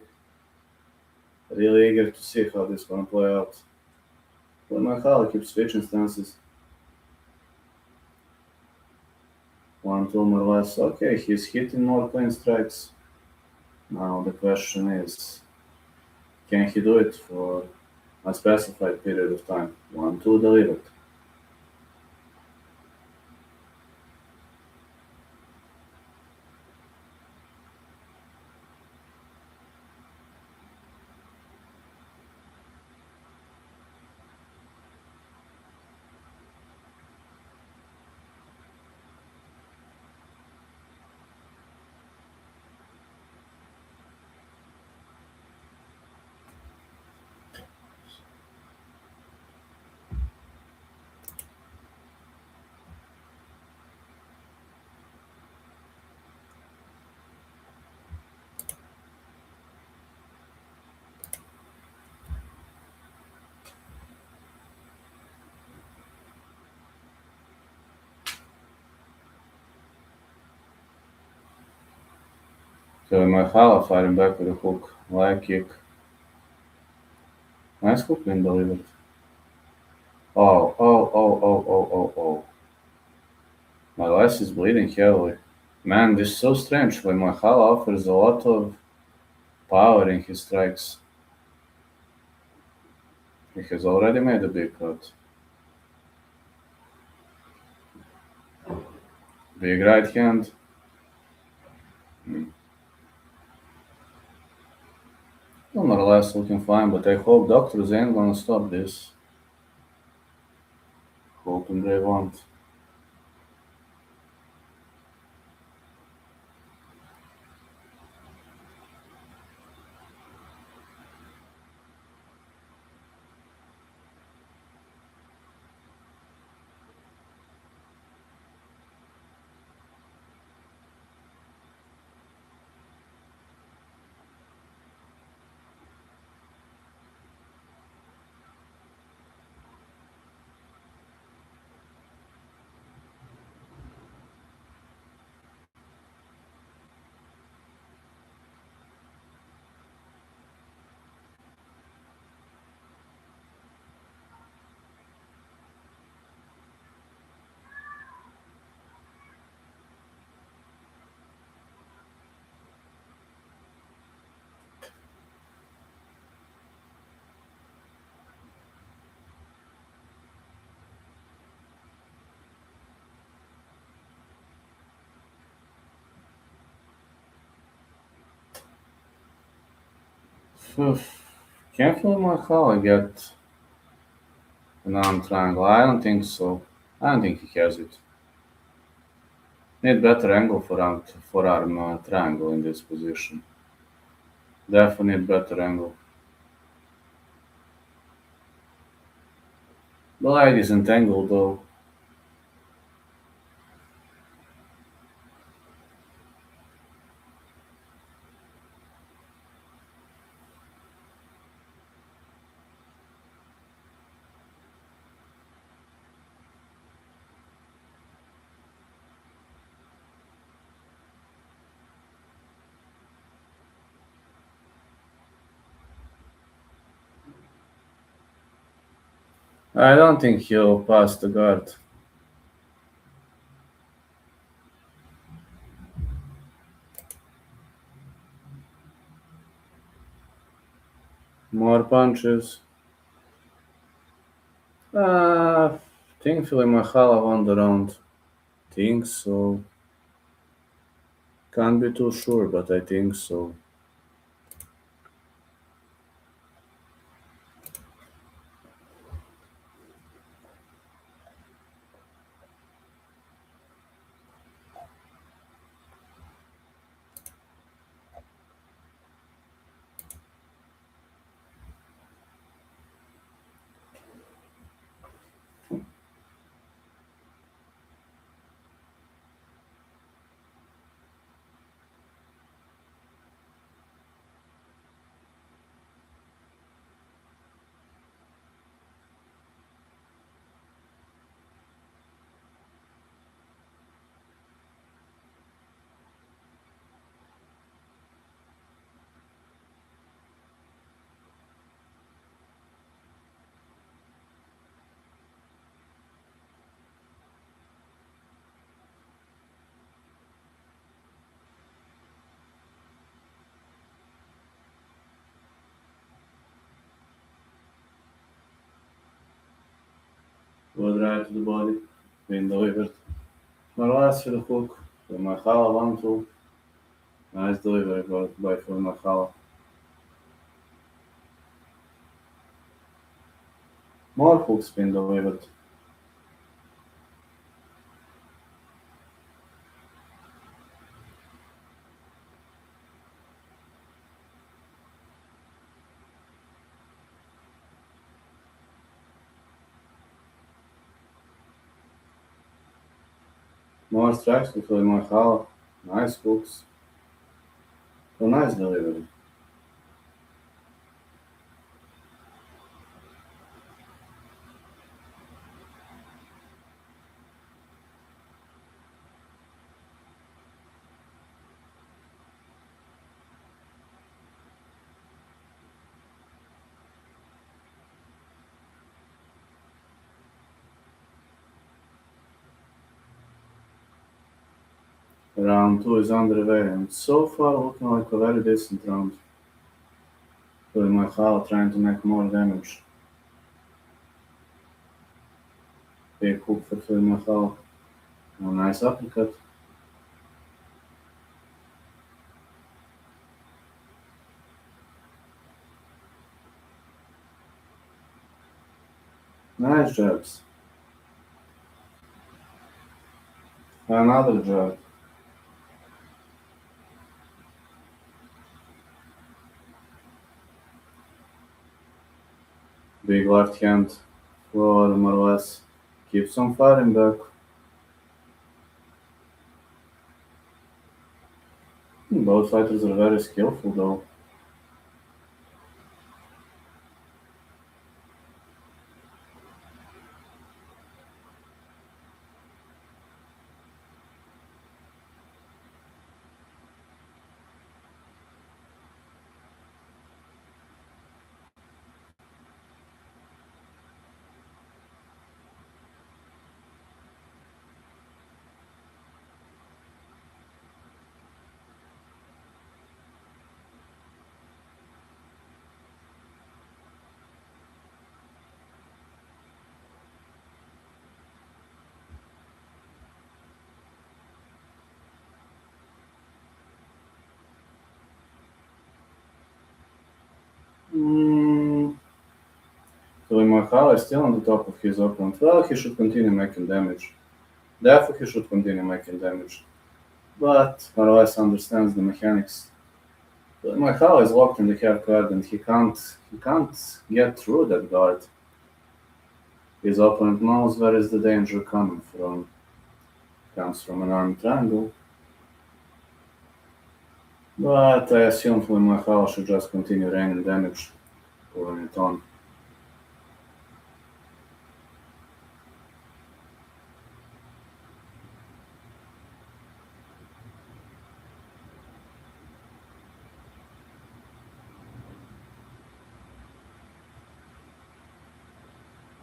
eager to see how this gonna play out. Filimoehala keeps switching stances. 1-2 Marles. Okay, he's hitting more clean strikes. Now the question is, can he do it for a specified period of time? 1-2 delivered. Filimoehala fighting back with a hook. Leg kick. Nice hook being delivered. Oh. Marles is bleeding heavily. Man, this is so strange. Filimoehala offers a lot of power in his strikes. He has already made a big cut. Big right hand. Well, Marles looking fine, but I hope doctors ain't gonna stop this. Hoping they won't. Can Filimoehala get an arm triangle? I don't think so. I don't think he has it. Need better angle for forearm triangle in this position. Definitely need better angle. The leg is entangled though. I don't think he'll pass the guard. More punches. Think Filimoehala won the round. Think so. Can't be too sure, but I think so. Good right to the body. Being delivered. Marles for the hook. Filimoehala 1-2. Nice delivery by Filimoehala. More hooks being delivered. More strikes to Filimoehala. Nice hooks. So nice delivery. Round 2 is underway, and so far looking like a very decent round. Filimoehala trying to make more damage. Big hook for Filimoehala. A nice uppercut. Nice jabs. Another jab. Big left hand for Marles. Keeps on firing back. Both fighters are very skillful though. Mm, Filimoehala is still on the top of his opponent. Well, he should continue making damage. Therefore, he should continue making damage. But Marles understands the mechanics. Filimoehala is locked in the half guard and he can't get through that guard. His opponent knows where is the danger coming from. Comes from an armed triangle. But I assume Filimoehala should just continue raining damage, pulling it on.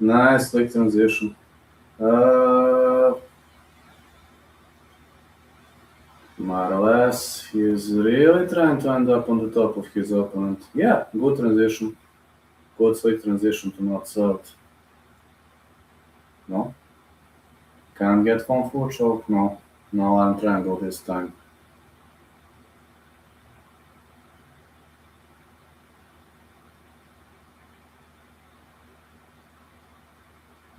Nice lick transition. Marles, he's really trying to end up on the top of his opponent. Yeah, good transition. Good slick transition to north south. No? Can't get home full choke? No. No arm triangle this time.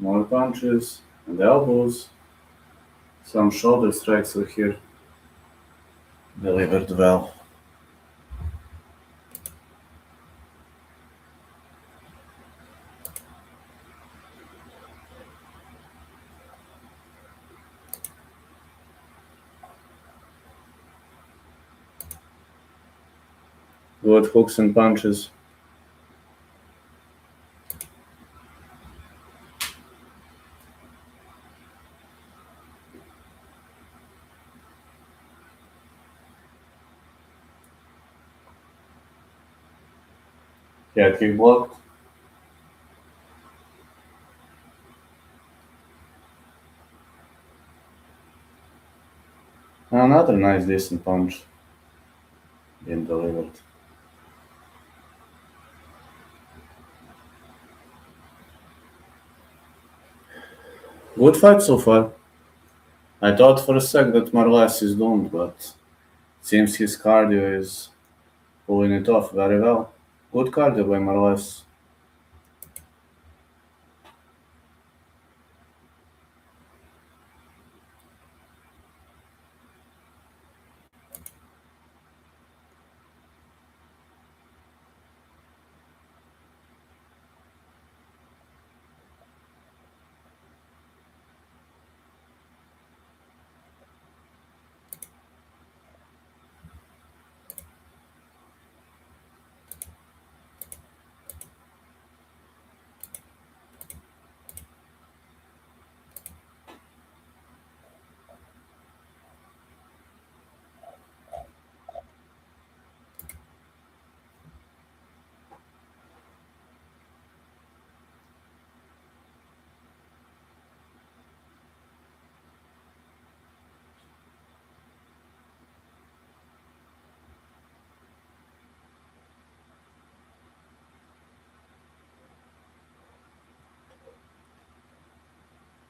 More punches and elbows. Some shoulder strikes are here. Delivered well. Good hooks and punches. Head kick blocked. Another nice decent punch. Being delivered. Good fight so far. I thought for a sec that Marles is doomed, but seems his cardio is pulling it off very well. Good cardio by Marles.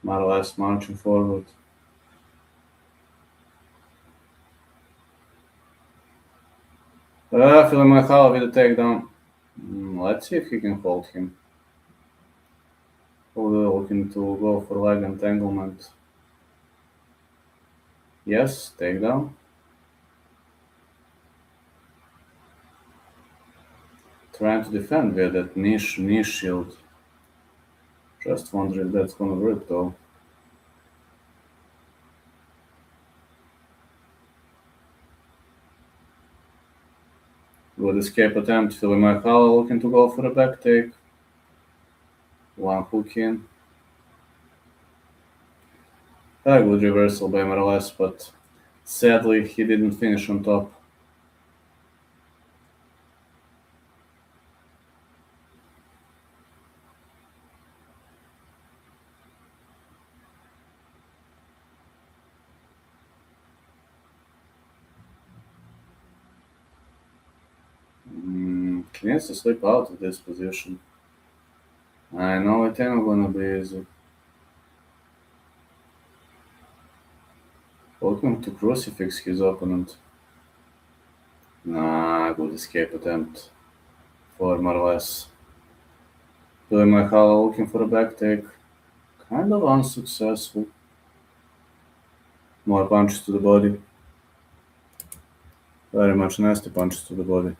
Marles marching forward. Filimoehala with a takedown. Let's see if he can hold him. Looking to go for leg entanglement. Yes, takedown. Trying to defend with that knee shield. Just wondering if that's gonna work though. Good escape attempt. Filimoehala looking to go for a back take. One hook in. A good reversal by Marles, but sadly he didn't finish on top. He needs to slip out of this position. I know it ain't gonna be easy. Looking to crucifix his opponent. Nah, good escape attempt for Marles. Filimoehala looking for a back take. Kind of unsuccessful. More punches to the body. Very much nasty punches to the body.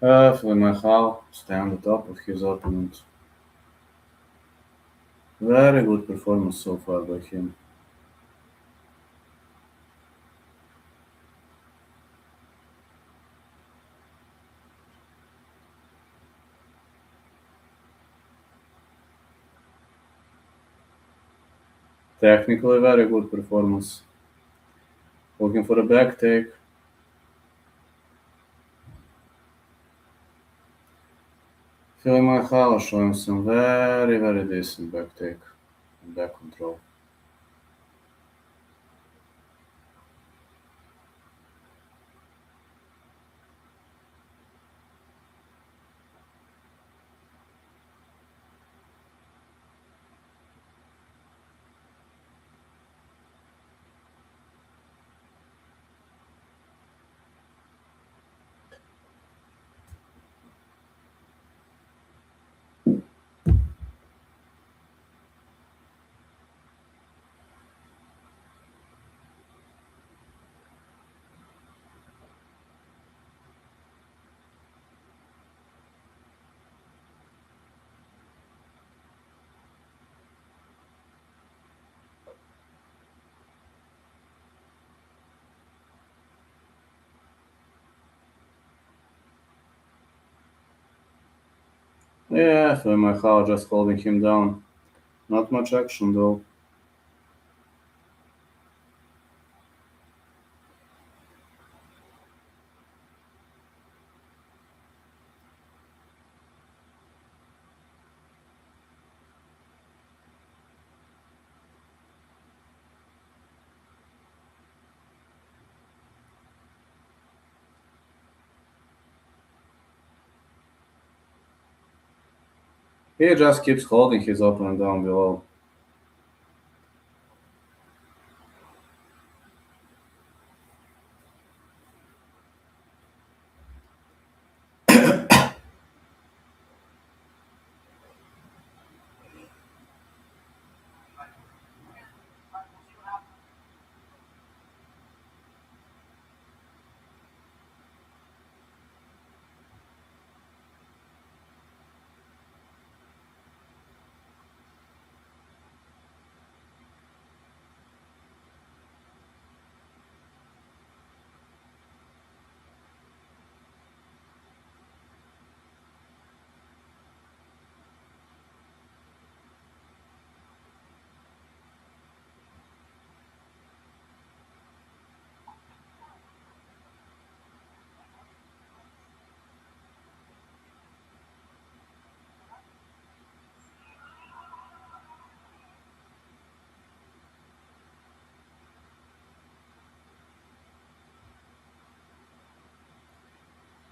Filimoehala stay on the top of his opponent. Very good performance so far by him. Technically very good performance. Looking for a back take. Filimoehala showing some very decent back take and back control. Yeah, Filimoehala just holding him down. Not much action though. He just keeps holding his opponent down below.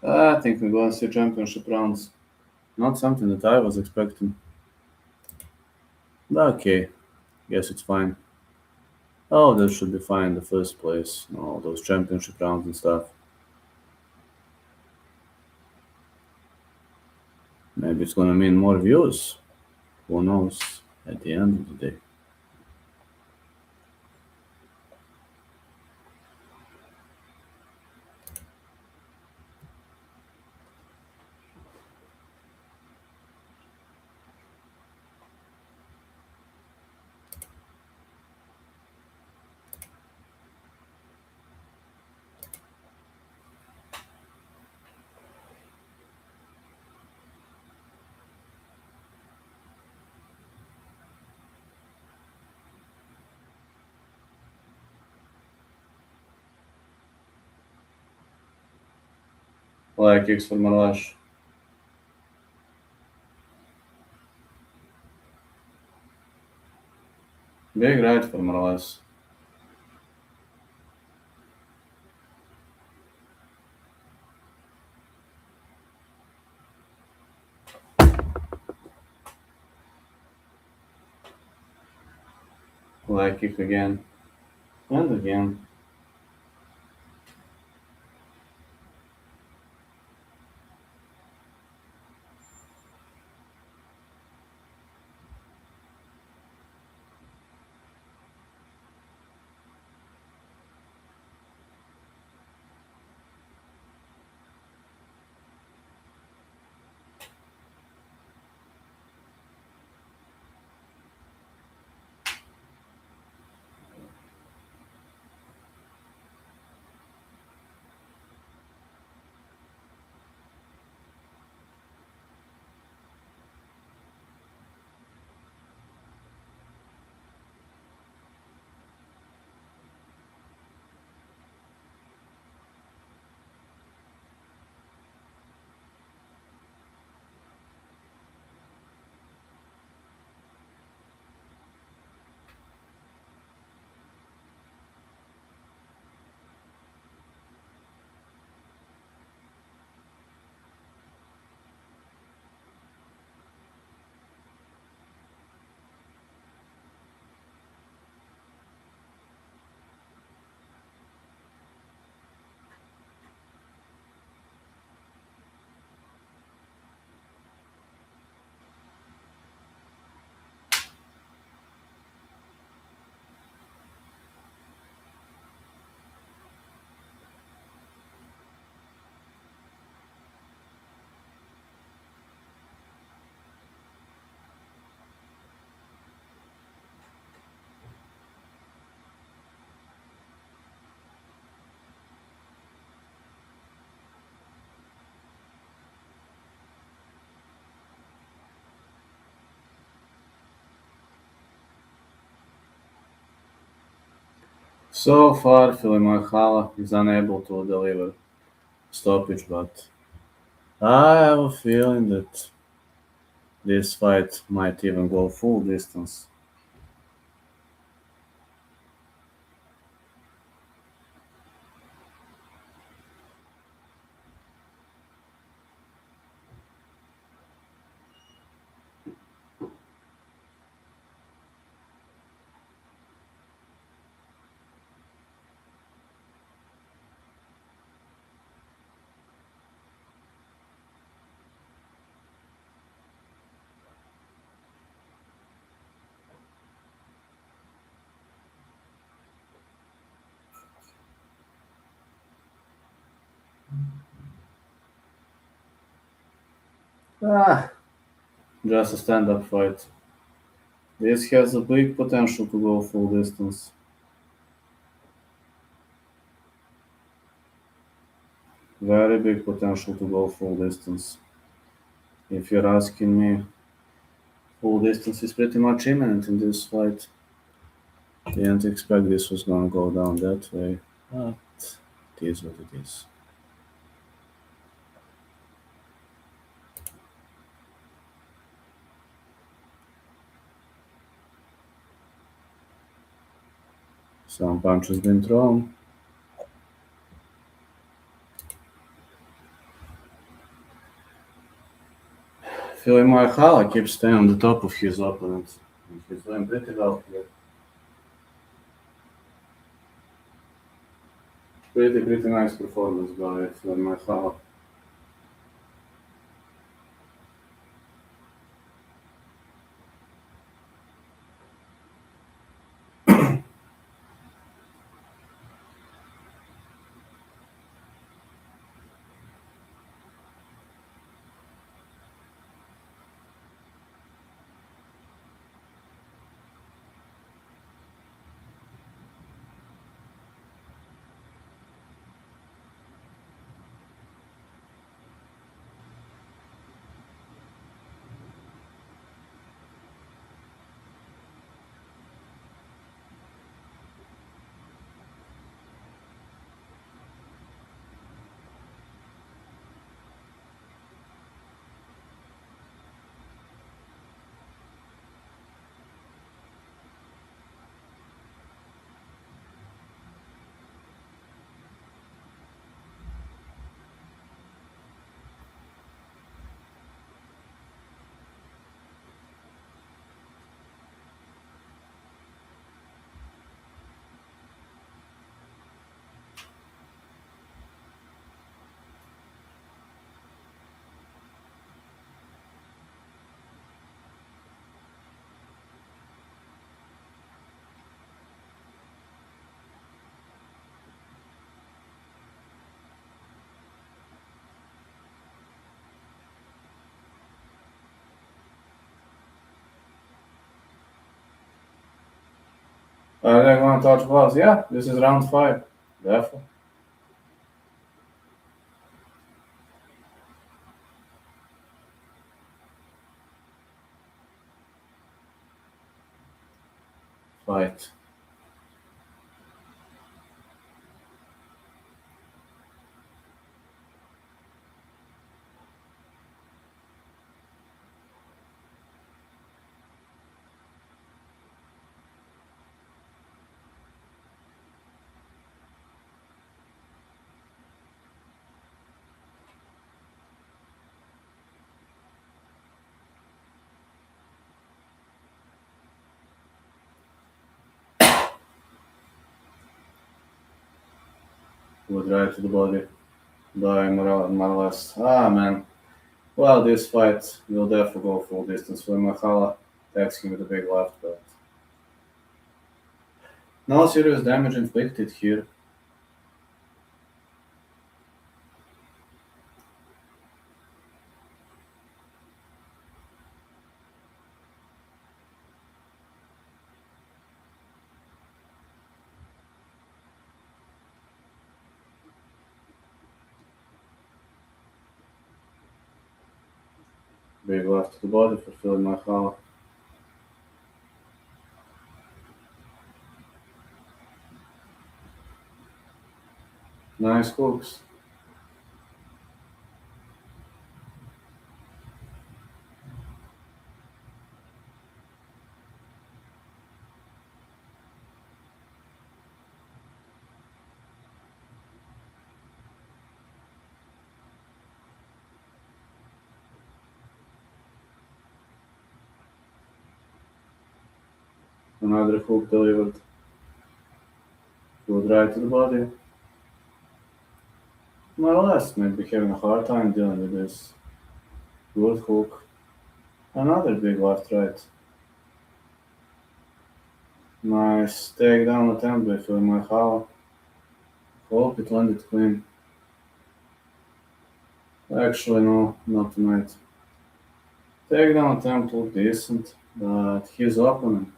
I think we're going to see championship rounds. Not something that I was expecting. Okay, guess it's fine. Oh, that should be fine in the first place. All those championship rounds and stuff. Maybe it's gonna mean more views. Who knows? At the end of the day. Like kicks for Marles. Big right for Marles. Like kick again. And again. So far, Filimoehala is unable to deliver stoppage, but I have a feeling that this fight might even go full distance. Ah, just a stand-up fight. This has a big potential to go full distance. Very big potential to go full distance. If you're asking me, full distance is pretty much imminent in this fight. Didn't expect this was gonna go down that way, but it is what it is. Some punch has been thrown. Filimoehala keeps staying on the top of his opponent. He's doing pretty well here. Pretty nice performance by Filimoehala. Are they gonna touch gloves? Yeah, this is round 5. Definitely. Fight. Good right to the body by Marles. Ah, man. Well, this fight will definitely go full distance. Filimoehala attacks him with a big left, but no serious damage inflicted here. Big left to the body for Filimoehala. Nice hooks. Another hook delivered. Good right to the body. Marles might be having a hard time dealing with this. Good hook. Another big left right. Nice takedown attempt by Filimoehala. Hope it landed clean. Actually, no, not tonight. Takedown attempt looked decent, but his opponent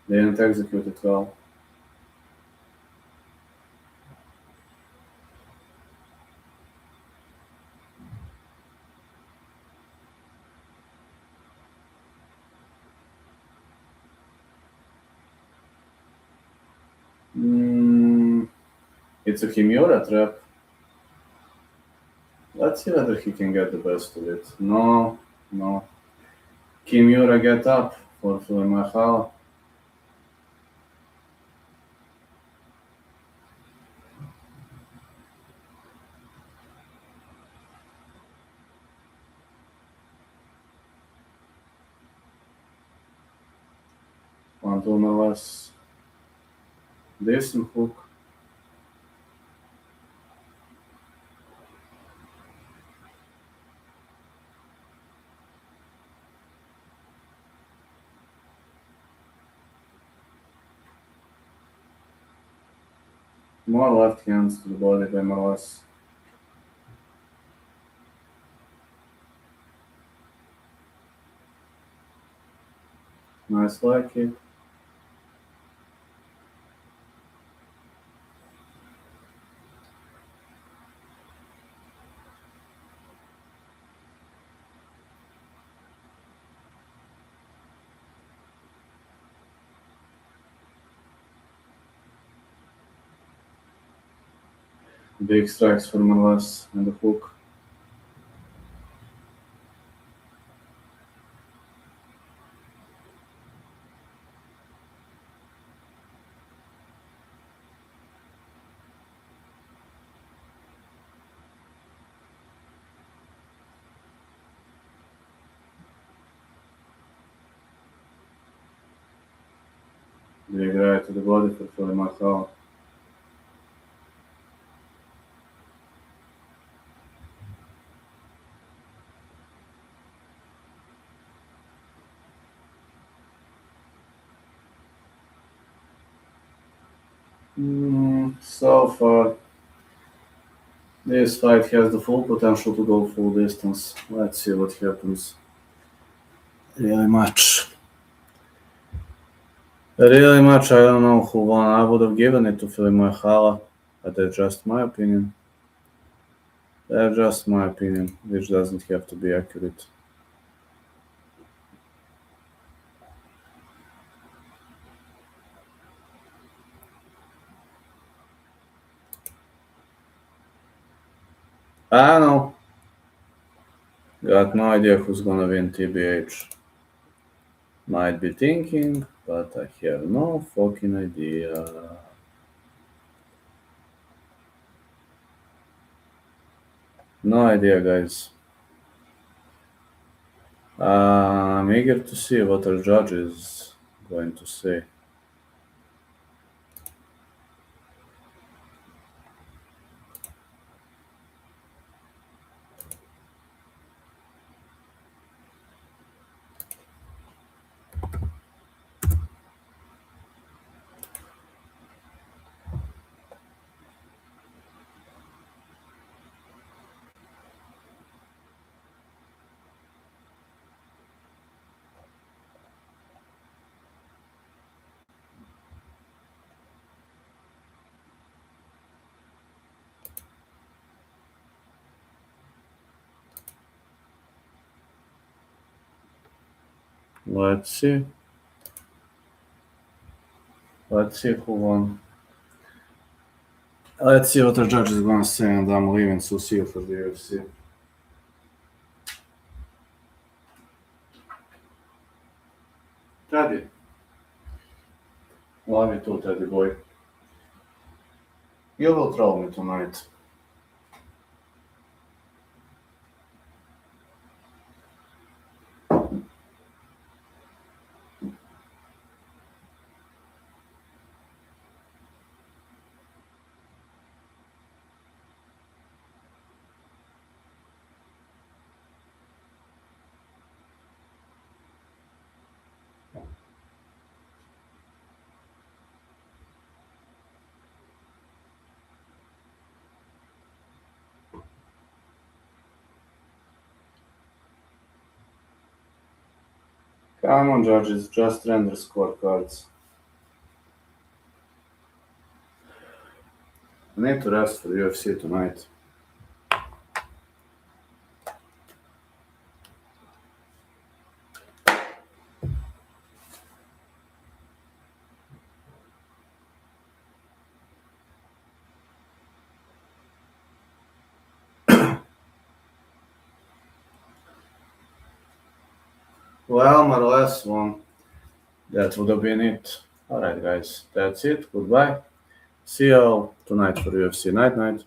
didn't execute it well. Mm, it's a Kimura trap. Let's see whether he can get the best of it. No, no. Kimura get up for Filimoehala. 1-2 Marles. Decent hook. More left hands to the body by Marles. Nice leg kick. Big strikes for Marles and the hook. Big right to the body for Filimoehala. So far, this fight has the full potential to go full distance. Let's see what happens. Really much. Really much, I don't know who won. I would have given it to Filimoehala, but that's just my opinion. That's just my opinion, which doesn't have to be accurate. I don't know. Got no idea who's gonna win TBH. Might be thinking, but I have no fucking idea. No idea, guys. I'm eager to see what our judge is going to say. Let's see. Let's see who won. Let's see what the judge is going to say, and I'm leaving Lucille for the UFC. Teddy. Love you too, Teddy boy. You will troll me tonight. Come on, judges, just render scorecards. I need to rest for the UFC tonight. Well, Marles won. That would have been it. Alright, guys, that's it. Goodbye. See you all tonight for UFC. Night, night.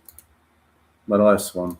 Marles won.